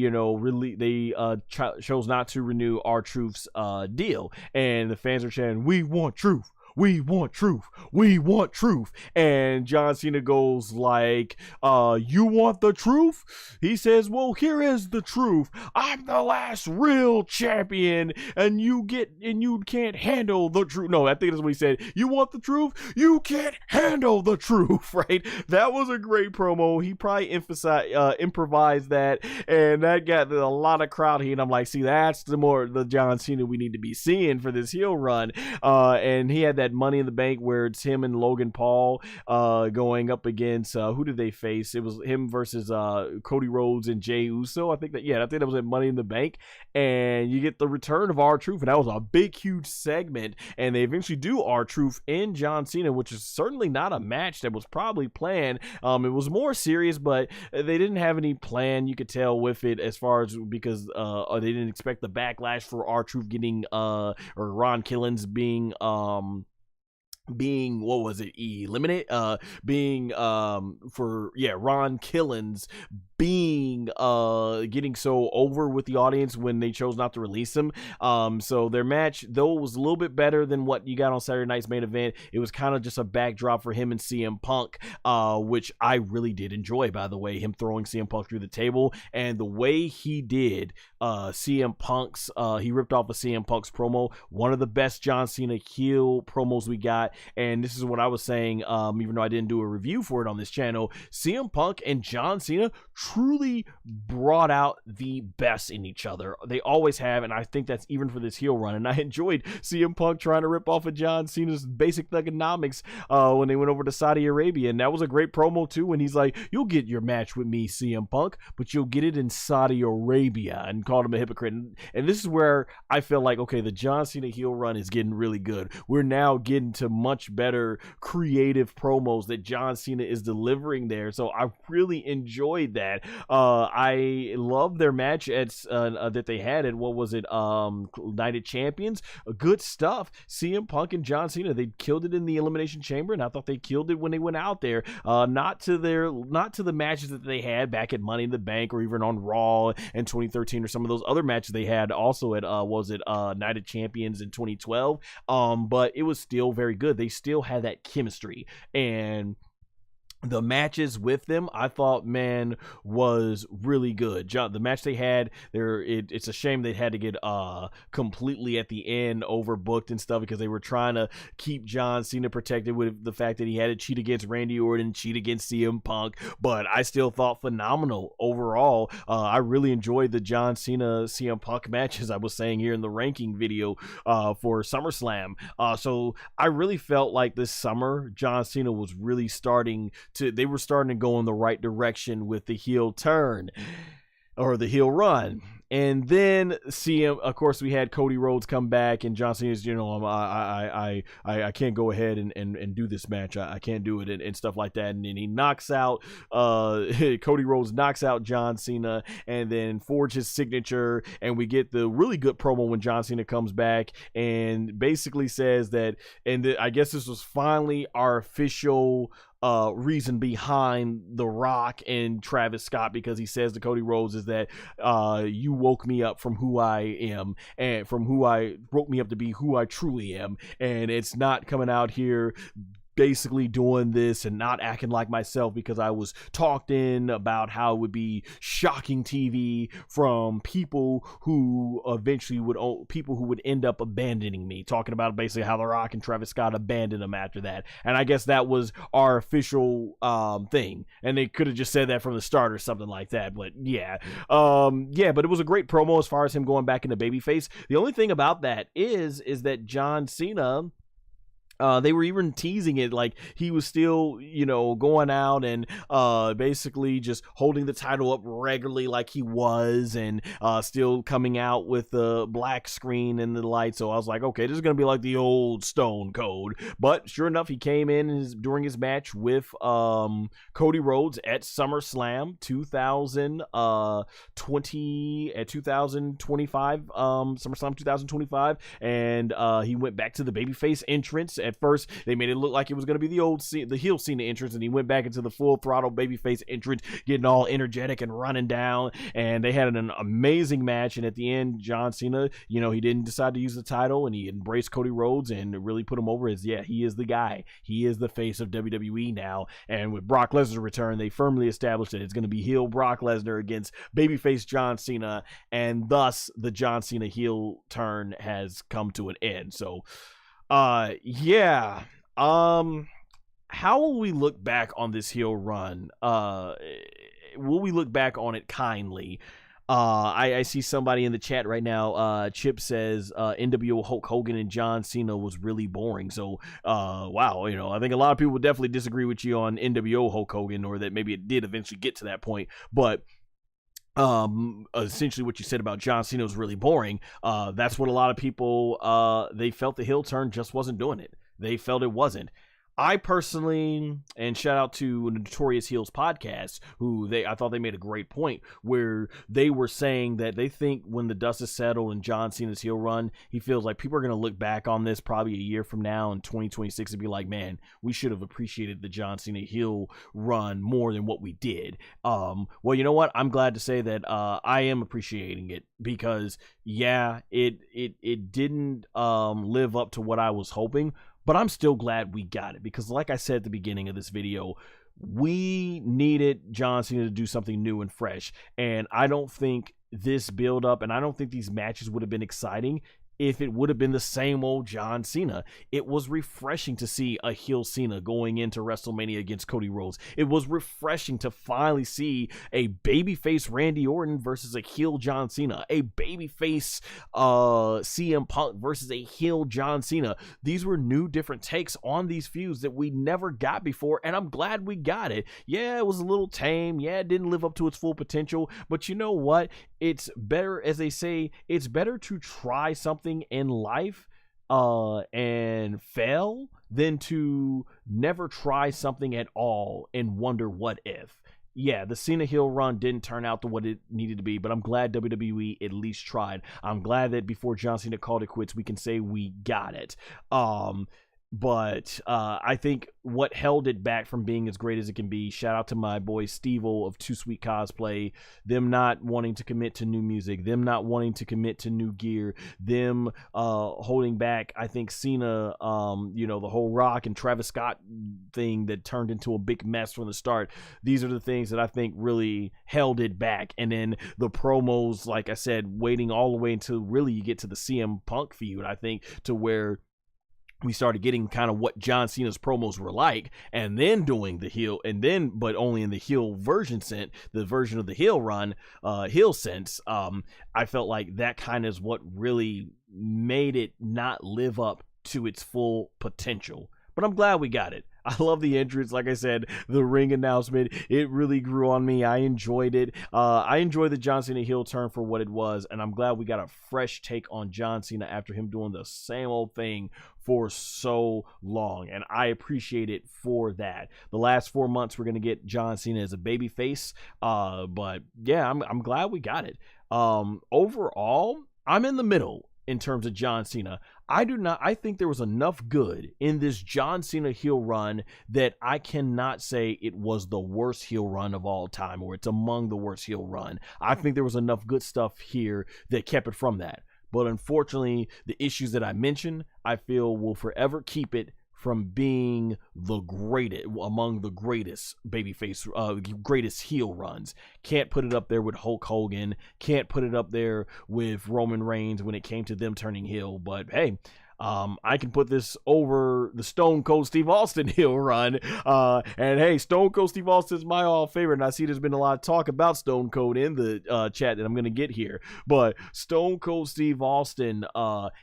chose not to renew R-Truth's deal, and the fans are chanting, "We want truth. We want truth. We want truth." And John Cena goes like, you want the truth? He says, well, here is the truth. I'm the last real champion, and you can't handle the truth. No, I think that's what he said. You want the truth? You can't handle the truth, right? That was a great promo. He probably improvised that, and that got a lot of crowd heat. I'm like, see, that's the John Cena we need to be seeing for this heel run. And he had that Money in the Bank where it's him and Logan Paul going up against who did they face? It was him versus Cody Rhodes and Jey Uso. I think that was at Money in the Bank, and you get the return of R-Truth, and that was a big, huge segment. And they eventually do R-Truth and John Cena, which is certainly not a match that was probably planned. It was more serious, but they didn't have any plan, you could tell, with it, as far as because they didn't expect the backlash for R-Truth getting or Ron Killens being what was it, eliminate Ron Killens being getting so over with the audience when they chose not to release him. So their match, though it was a little bit better than what you got on Saturday night's main event, it was kind of just a backdrop for him and CM Punk, which I really did enjoy, by the way, him throwing CM Punk through the table, and the way he did CM Punk's he ripped off a CM Punk's promo, one of the best John Cena heel promos we got. And this is what I was saying, even though I didn't do a review for it on this channel, CM Punk and John Cena truly brought out the best in each other. They always have, and I think that's even for this heel run. And I enjoyed CM Punk trying to rip off of John Cena's basic thugonomics when they went over to Saudi Arabia. And that was a great promo too, when he's like, you'll get your match with me, CM Punk, but you'll get it in Saudi Arabia, and called him a hypocrite. And this is where I feel like, okay, the John Cena heel run is getting really good. We're now getting to much better creative promos that John Cena is delivering there. So I really enjoyed that. I love their match at that they had at, what was it, Night of Champions. Good stuff. CM Punk and John Cena, they killed it in the Elimination Chamber, and I thought they killed it when they went out there. Not to the matches that they had back at Money in the Bank, or even on Raw in 2013, or some of those other matches they had also at Night of Champions in 2012. But it was still very good. They still had that chemistry, and the matches with them, I thought, man, was really good. The match they had there, it's a shame they had to get completely at the end overbooked and stuff, because they were trying to keep John Cena protected with the fact that he had to cheat against Randy Orton, cheat against CM Punk. But I still thought phenomenal overall. I really enjoyed the John Cena CM Punk match, as I was saying here in the ranking video for SummerSlam. So I really felt like this summer John Cena was really starting to go in the right direction with the heel turn, or the heel run. And then of course, we had Cody Rhodes come back, and John Cena's, I can't go ahead and do this match. I can't do it, and stuff like that. And then he knocks out, Cody Rhodes knocks out John Cena, and then forges his signature. And we get the really good promo when John Cena comes back and basically says that, I guess this was finally our official reason behind The Rock and Travis Scott, because he says to Cody Rhodes is that you woke me up from who I am, and woke me up to be who I truly am, and it's not coming out here basically doing this and not acting like myself because I was talked in about how it would be shocking TV from people who eventually would end up abandoning me, talking about basically how The Rock and Travis Scott abandoned him after that. And I guess that was our official thing, and they could have just said that from the start or something like that. But yeah, but it was a great promo as far as him going back into babyface. The only thing about that is that John Cena, they were even teasing it like he was still, going out and basically just holding the title up regularly like he was, and still coming out with the black screen and the light. So I was like, okay, this is going to be like the old Stone Cold. But sure enough, he came in during his match with Cody Rhodes at SummerSlam 2025, SummerSlam 2025, and he went back to the babyface entrance. At first, they made it look like it was going to be the heel Cena entrance, and he went back into the full throttle babyface entrance, getting all energetic and running down. And they had an amazing match. And at the end, John Cena, he didn't decide to use the title, and he embraced Cody Rhodes and really put him over as, he is the guy. He is the face of WWE now. And with Brock Lesnar's return, they firmly established that it's going to be heel Brock Lesnar against babyface John Cena, and thus the John Cena heel turn has come to an end. So how will we look back on this heel run? Will we look back on it kindly? I see somebody in the chat right now. Chip says NWO Hulk Hogan and John Cena was really boring. So wow, I think a lot of people would definitely disagree with you on NWO Hulk Hogan, or that maybe it did eventually get to that point. But essentially what you said about John Cena was really boring. That's what a lot of people, they felt the heel turn just wasn't doing it. They felt it wasn't. I personally, and shout out to Notorious Heels podcast, I thought they made a great point where they were saying that they think when the dust is settled and John Cena's heel run, he feels like people are going to look back on this probably a year from now in 2026 and be like, man, we should have appreciated the John Cena heel run more than what we did. Well, you know what? I'm glad to say that I am appreciating it, because it didn't live up to what I was hoping. But I'm still glad we got it, because like I said at the beginning of this video, we needed John Cena to do something new and fresh. And I don't think this build up, and I don't think these matches would have been exciting if it would have been the same old John Cena. It was refreshing to see a heel Cena going into WrestleMania against Cody Rhodes. It was refreshing to finally see a babyface Randy Orton versus a heel John Cena, a babyface CM Punk versus a heel John Cena. These were new, different takes on these feuds that we never got before, and I'm glad we got it. Yeah, it was a little tame. Yeah, it didn't live up to its full potential, but you know what? It's better, as they say, it's better to try something in life and fail than to never try something at all and wonder what if. Yeah, the Cena heel run didn't turn out to what it needed to be, but I'm glad WWE at least tried. I'm glad that before John Cena called it quits, we can say we got it. But I think what held it back from being as great as it can be, shout out to my boy Steve-O of Too Sweet Cosplay, them not wanting to commit to new music, them not wanting to commit to new gear, them holding back, I think Cena, the whole Rock and Travis Scott thing that turned into a big mess from the start. These are the things that I think really held it back. And then the promos, like I said, waiting all the way until really you get to the CM Punk feud, I think, to where we started getting kind of what John Cena's promos were like, and then doing the heel, and then, but only in the heel version the version of the heel run, heel sense. I felt like that kind of is what really made it not live up to its full potential. But I'm glad we got it. I love the entrance. Like I said, the ring announcement, it really grew on me. I enjoyed it. I enjoyed the John Cena heel turn for what it was, and I'm glad we got a fresh take on John Cena after him doing the same old thing for so long, and I appreciate it for that. The last 4 months, we're going to get John Cena as a baby face, but yeah, I'm glad we got it. Overall, I'm in the middle in terms of John Cena. I think there was enough good in this John Cena heel run that I cannot say it was the worst heel run of all time, or it's among the worst heel run. I think there was enough good stuff here that kept it from that. But unfortunately, the issues that I mentioned, I feel will forever keep it from being the greatest, among the greatest babyface, greatest heel runs. Can't put it up there with Hulk Hogan. Can't put it up there with Roman Reigns when it came to them turning heel. But hey, I can put this over the Stone Cold Steve Austin heel run. And hey, Stone Cold Steve Austin is my all favorite. And I see there's been a lot of talk about Stone Cold in the chat that I'm going to get here. But Stone Cold Steve Austin,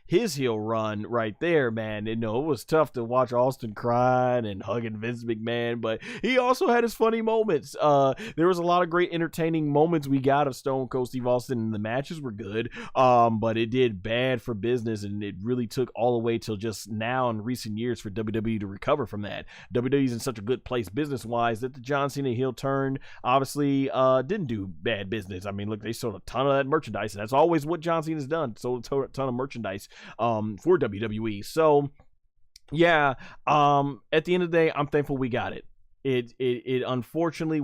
his heel run right there, man, it was tough to watch Austin crying and hugging Vince McMahon. But he also had his funny moments. There was a lot of great entertaining moments we got of Stone Cold Steve Austin, and the matches were good. But it did bad for business, and it really took all the way till just now in recent years for WWE to recover from that. WWE's in such a good place business-wise that the John Cena heel turn obviously didn't do bad business. I mean, look, they sold a ton of that merchandise, and that's always what John Cena's done. Sold a ton of merchandise for WWE. So, yeah, at the end of the day, I'm thankful we got it. It unfortunately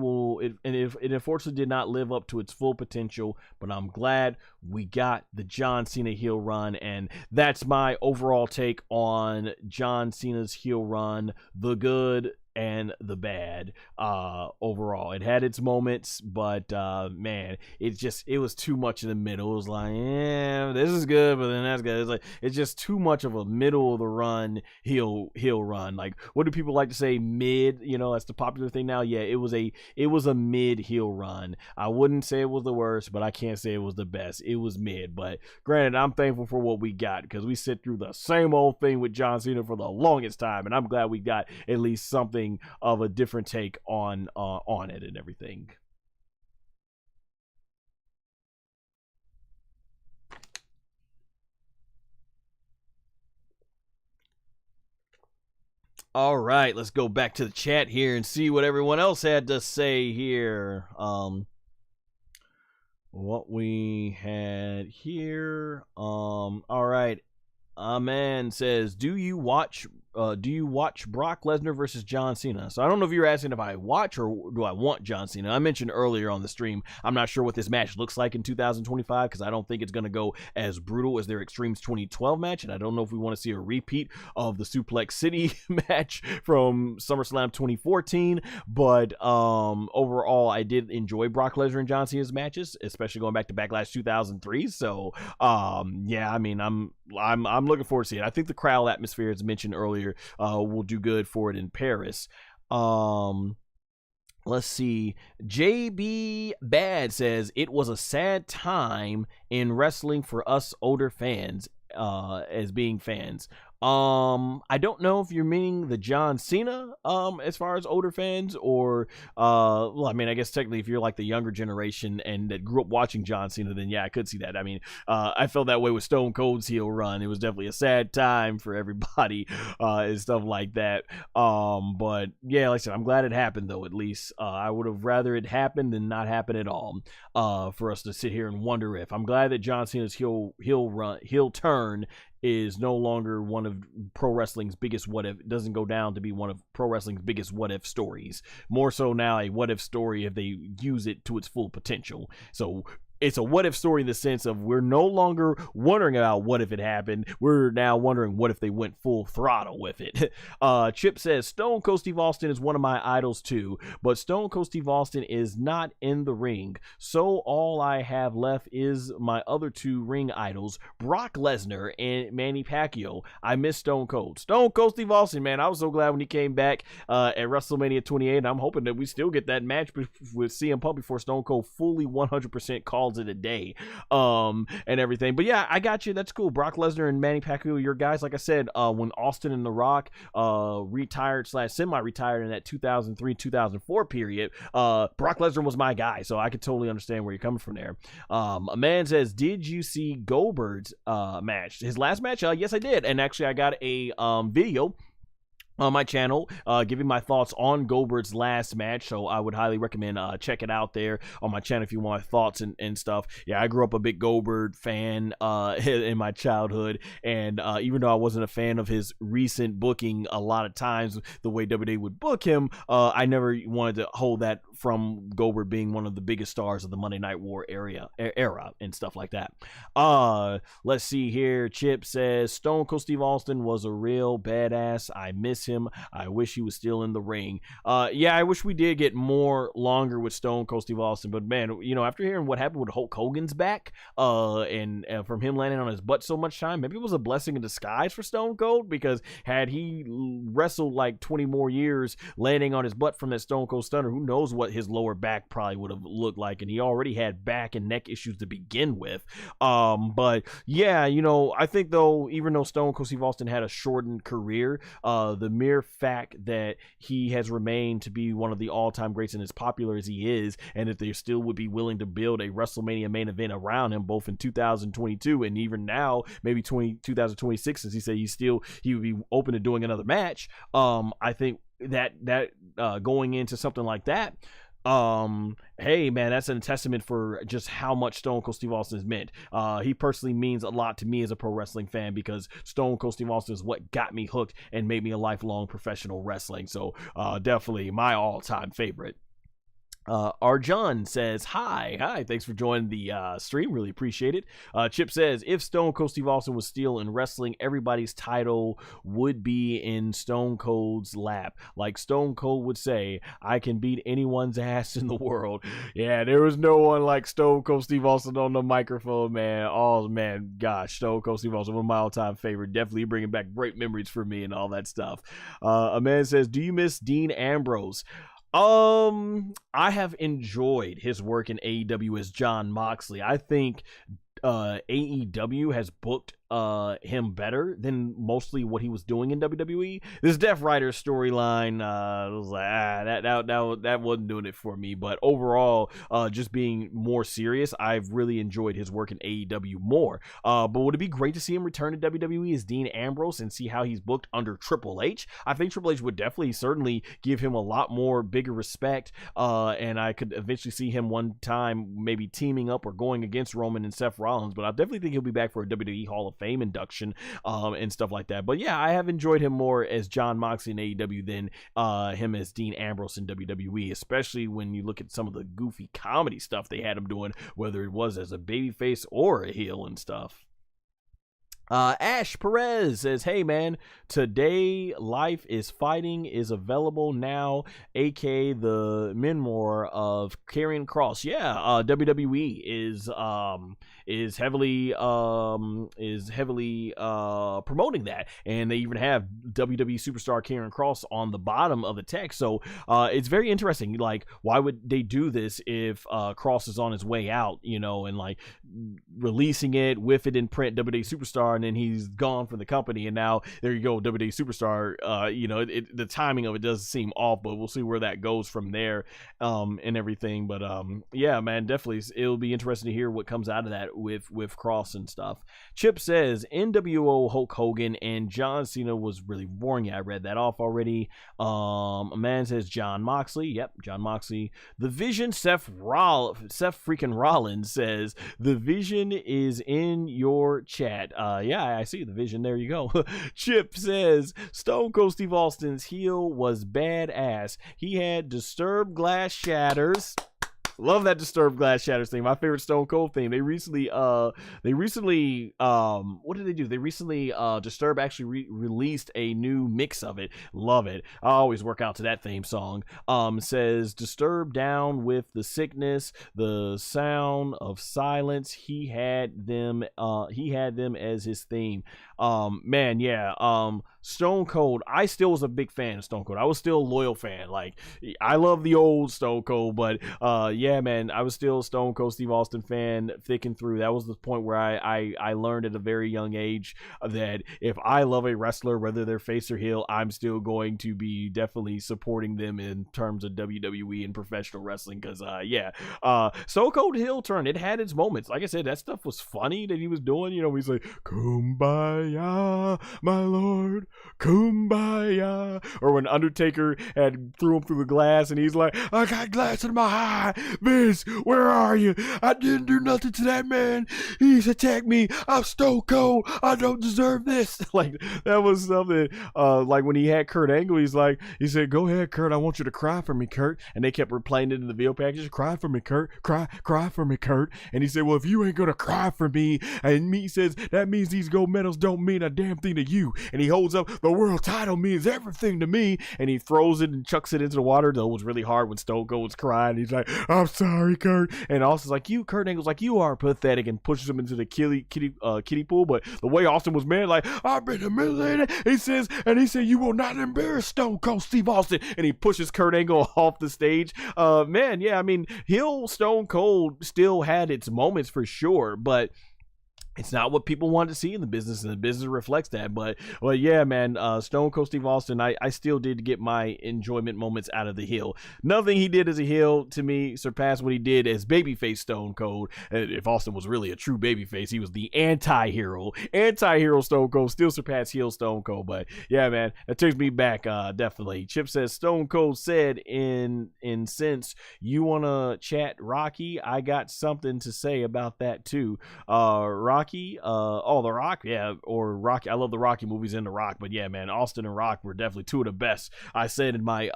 it unfortunately did not live up to its full potential, but I'm glad we got the John Cena heel run, and that's my overall take on John Cena's heel run, the good and the bad. Overall, it had its moments, but man, it was too much in the middle. It was like, yeah, this is good, but then that's good. It's just too much of a middle of the run heel run. Like, what do people like to say? Mid, that's the popular thing now. Yeah, it was a mid heel run. I wouldn't say it was the worst, but I can't say it was the best. It was mid. But granted, I'm thankful for what we got, because we sit through the same old thing with John Cena for the longest time, and I'm glad we got at least something of a different take on it and everything. All right, let's go back to the chat here and see what everyone else had to say here. What we had here. All right. Man says, do you watch do you watch Brock Lesnar versus John Cena? So I don't know if you're asking if I watch or do I want John Cena. I mentioned earlier on the stream, I'm not sure what this match looks like in 2025 because I don't think it's going to go as brutal as their Extremes 2012 match, and I don't know if we want to see a repeat of the Suplex City match from SummerSlam 2014, but overall I did enjoy Brock Lesnar and John Cena's matches, especially going back to Backlash 2003. So yeah, I mean, I'm looking forward to seeing it. I think the crowd atmosphere, as mentioned earlier, will do good for it in Paris. Let's see. JB Bad says it was a sad time in wrestling for us older fans, as being fans. I don't know if you're meaning the John Cena, as far as older fans, or, well, I mean, I guess technically if you're like the younger generation and that grew up watching John Cena, then yeah, I could see that. I mean, I felt that way with Stone Cold's heel run. It was definitely a sad time for everybody, and stuff like that. But yeah, like I said, I'm glad it happened though, at least. I would have rather it happened than not happen at all, for us to sit here and wonder if. I'm glad that John Cena's heel turn is no longer one of pro wrestling's biggest what if. It doesn't go down to be one of pro wrestling's biggest what if stories. More so now a what if story if they use it to its full potential. So it's a what if story in the sense of we're no longer wondering about what if it happened. We're now wondering what if they went full throttle with it. Chip says Stone Cold Steve Austin is one of my idols too, but Stone Cold Steve Austin is not in the ring. So all I have left is my other two ring idols, Brock Lesnar and Manny Pacquiao. I miss Stone Cold. Stone Cold Steve Austin, man, I was so glad when he came back at WrestleMania 28, and I'm hoping that we still get that match with CM Punk before Stone Cold fully 100% calls it a day, and everything. But yeah, I got you. That's cool. Brock Lesnar and Manny Pacquiao, your guys. Like I said, when Austin and The Rock retired / semi-retired in that 2003-2004 period, Brock Lesnar was my guy, so I could totally understand where you're coming from there. A man says, did you see Goldberg's match? His last match? Yes, I did. And actually, I got a video on my channel giving my thoughts on Goldberg's last match, so I would highly recommend check it out there on my channel if you want thoughts and stuff. Yeah, I grew up a big Goldberg fan in my childhood, and even though I wasn't a fan of his recent booking a lot of times, the way WWE would book him, I never wanted to hold that from Goldberg being one of the biggest stars of the Monday Night War era and stuff like that. Let's see here. Chip says Stone Cold Steve Austin was a real badass. I miss him. I wish he was still in the ring. Yeah, I wish we did get more longer with Stone Cold Steve Austin, but man, you know, after hearing what happened with Hulk Hogan's back, and from him landing on his butt so much time, maybe it was a blessing in disguise for Stone Cold, because had he wrestled like 20 more years landing on his butt from that Stone Cold Stunner, who knows what his lower back probably would have looked like, and he already had back and neck issues to begin with. But yeah, you know, I think though, even though Stone Cold Steve Austin had a shortened career, the mere fact that he has remained to be one of the all-time greats and as popular as he is, and if they still would be willing to build a WrestleMania main event around him, both in 2022 and even now, maybe 2026, as he said he would be open to doing another match. I think that going into something like that, hey man, that's a testament for just how much Stone Cold Steve Austin has meant. He personally means a lot to me as a pro wrestling fan, because Stone Cold Steve Austin is what got me hooked and made me a lifelong professional wrestling. So definitely my all-time favorite. Arjun says, hi, thanks for joining the stream, really appreciate it. Chip says, if Stone Cold Steve Austin was still in wrestling, everybody's title would be in Stone Cold's lap. Like Stone Cold would say, I can beat anyone's ass in the world. Yeah, there was no one like Stone Cold Steve Austin on the microphone, man. Oh man, gosh, Stone Cold Steve Austin, one of my all-time favorite, definitely bringing back great memories for me and all that stuff. A man says, do you miss Dean Ambrose? I have enjoyed his work in AEW as Jon Moxley. I think AEW has booked him better than mostly what he was doing in WWE. This Death Rider storyline was like that wasn't doing it for me. But overall, just being more serious, I've really enjoyed his work in AEW more. But would it be great to see him return to WWE as Dean Ambrose and see how he's booked under Triple H? I think Triple H would definitely certainly give him a lot more bigger respect, and I could eventually see him one time maybe teaming up or going against Roman and Seth Rollins. But I definitely think he'll be back for a WWE Hall of Fame induction and stuff like that. But yeah, I have enjoyed him more as Jon Moxley in AEW than him as Dean Ambrose in WWE, especially when you look at some of the goofy comedy stuff they had him doing, whether it was as a babyface or a heel and stuff. Ash Perez says, hey man, Today Life is Fighting is available now, aka the memoir of Karrion Kross. Yeah, WWE is heavily promoting that, and they even have WWE superstar Karrion Kross on the bottom of the text. So it's very interesting. Like, why would they do this if Kross is on his way out, you know, and like releasing it with it in print, WWE superstar, and then he's gone from the company, and now there you go, WWE superstar. You know, the timing of it does seem off, but we'll see where that goes from there, and everything. But yeah, man, definitely it'll be interesting to hear what comes out of that with Kross and stuff. Chip says NWO Hulk Hogan and John Cena was really boring. Yeah, I read that off already. A man says Jon Moxley. Yep, Jon Moxley. The Vision Seth freaking Rollins says the Vision is in your chat. Yeah, I see the Vision. There you go. Chip says Stone Cold Steve Austin's heel was badass. He had disturbed glass shatters. Love that Disturbed Glass Shatters theme. My favorite Stone Cold theme. They recently what did they do? They recently Disturbed actually released a new mix of it. Love it. I always work out to that theme song. Says Disturbed down with the sickness, the sound of silence. He had them as his theme. Man, yeah. Stone Cold, I still was a big fan of Stone Cold. I was still a loyal fan. Like, I love the old Stone Cold, but yeah, man, I was still a Stone Cold Steve Austin fan thick and through. That was the point where I learned at a very young age that if I love a wrestler, whether they're face or heel, I'm still going to be definitely supporting them in terms of WWE and professional wrestling. Because yeah, Stone Cold heel turn, it had its moments. Like I said, that stuff was funny that he was doing. You know, he's like, "Kumbaya, my lord, kumbaya," or when Undertaker had threw him through the glass and he's like, "I got glass in my eye, Vince, where are you? I didn't do nothing to that man. He's attacked me. I'm Stone Cold. I don't deserve this." Like, that was something. Like when he had Kurt Angle, he said, "Go ahead, Kurt. I want you to cry for me, Kurt." And they kept replaying it in the video package. "Cry for me, Kurt. Cry for me, Kurt." And he said, "Well, if you ain't gonna cry for me," and me says, "that means these gold medals don't mean a damn thing to you." And he holds up, "The world title means everything to me." And he throws it and chucks it into the water. Though it was really hard when Stone Cold was crying. He's like, "I'm sorry, Kurt." And Austin's like, Kurt Angle's like, "You are pathetic," and pushes him into the kiddie pool. But the way Austin was mad, like, "I've been humiliated," he said, "You will not embarrass Stone Cold Steve Austin." And he pushes Kurt Angle off the stage. Man, yeah, I mean, heel Stone Cold still had its moments for sure, but it's not what people want to see in the business, and the business reflects that. But yeah, man, Stone Cold Steve Austin, I still did get my enjoyment moments out of the heel. Nothing he did as a heel to me surpassed what he did as babyface Stone Cold. If Austin was really a true babyface, he was the anti-hero. Anti-hero Stone Cold still surpassed heel Stone Cold. But yeah, man, that takes me back, definitely. Chip says Stone Cold said in since you want to chat Rocky, I got something to say about that too. Rocky, The Rock, yeah, or Rocky. I love the Rocky movies and The Rock, but yeah, man, Austin and Rock were definitely two of the best. I said in my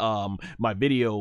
my video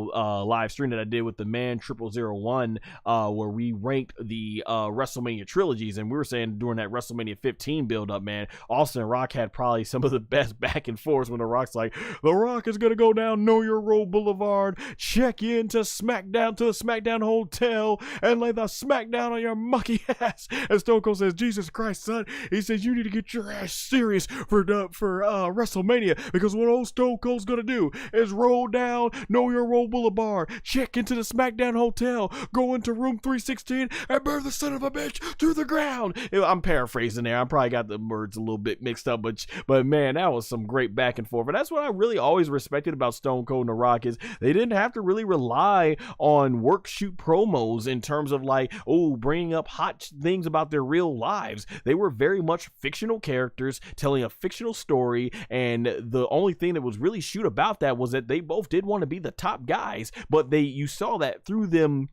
live stream that I did with the Man 0001, where we ranked the WrestleMania trilogies, and we were saying during that WrestleMania 15 build up, man, Austin and Rock had probably some of the best back and forth when The Rock's like, "The Rock is gonna go down Know Your Role Boulevard, check in to the SmackDown Hotel, and lay the SmackDown on your mucky ass." And Stone Cold says, "Jesus Christ, son," he says, "you need to get your ass serious for WrestleMania, because what old Stone Cold's gonna do is roll down Know Your Role Boulevard, check into the SmackDown Hotel, go into room 316, and burn the son of a bitch to the ground." I'm paraphrasing there. I probably got the words a little bit mixed up, but man, that was some great back and forth. And that's what I really always respected about Stone Cold and The Rock, is they didn't have to really rely on work shoot promos in terms of like, bringing up hot things about their real lives. They were very much fictional characters telling a fictional story, and the only thing that was really shoot about that was that they both did want to be the top guys, but you saw that through them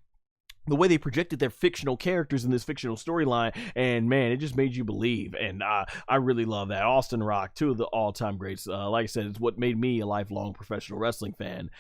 the way they projected their fictional characters in this fictional storyline, and man, it just made you believe. And I really love that. Austin Rock, two of the all-time greats. Like I said, it's what made me a lifelong professional wrestling fan.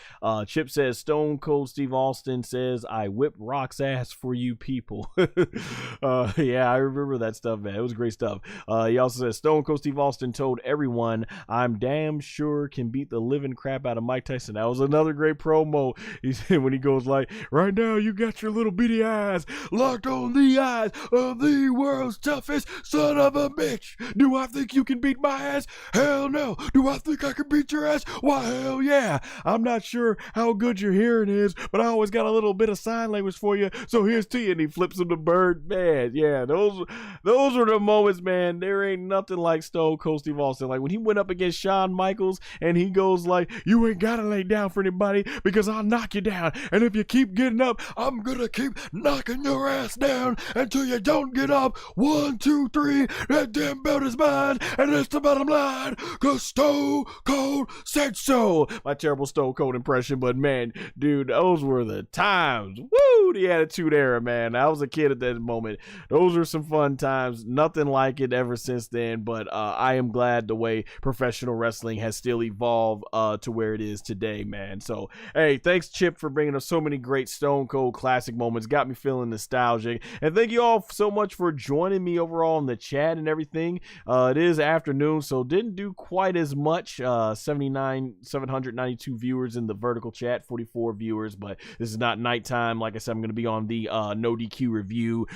Chip says, Stone Cold Steve Austin says, I whip Rock's ass for you people. Yeah, I remember that stuff, man. It was great stuff. He also says, Stone Cold Steve Austin told everyone, I'm damn sure can beat the living crap out of Mike Tyson. That was another great promo. He said when he goes like, right now you got your little bitty eyes locked on the eyes of the world's toughest son of a bitch. Do I think you can beat my ass? Hell no. Do I think I can beat your ass? Why, hell yeah. I'm not sure how good your hearing is, but I always got a little bit of sign language for you, so here's to you. And he flips him the bird. Man, yeah, those were the moments, man. There ain't nothing like Stone Cold Steve Austin. Like when he went up against Shawn Michaels and he goes like, you ain't gotta lay down for anybody because I'll knock you down, and if you keep getting up, I'm gonna keep knocking your ass down until you don't get up. 1, 2, 3, that damn belt is mine, and it's the bottom line, cause Stone Cold said so. My terrible Stone Cold impression, but man, dude, those were the times. Woo, the Attitude Era, man. I was a kid at that moment. Those were some fun times. Nothing like it ever since then, but I am glad the way professional wrestling has still evolved to where it is today, man. So, hey, thanks, Chip, for bringing us so many great Stone Cold classic moments. Got me feeling nostalgic, and thank you all so much for joining me overall in the chat and everything. It is afternoon, so didn't do quite as much. 792 viewers in the vertical chat, 44 viewers, but this is not nighttime. Like I said, I'm going to be on the No DQ review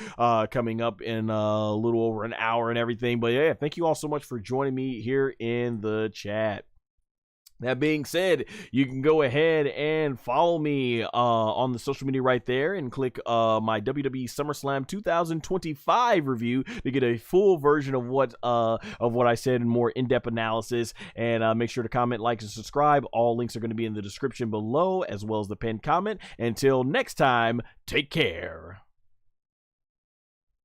coming up in a little over an hour and everything. But yeah, thank you all so much for joining me here in the chat. That being said, you can go ahead and follow me on the social media right there and click my WWE SummerSlam 2025 review to get a full version of what I said in more in-depth analysis. And make sure to comment, like, and subscribe. All links are going to be in the description below, as well as the pinned comment. Until next time, take care.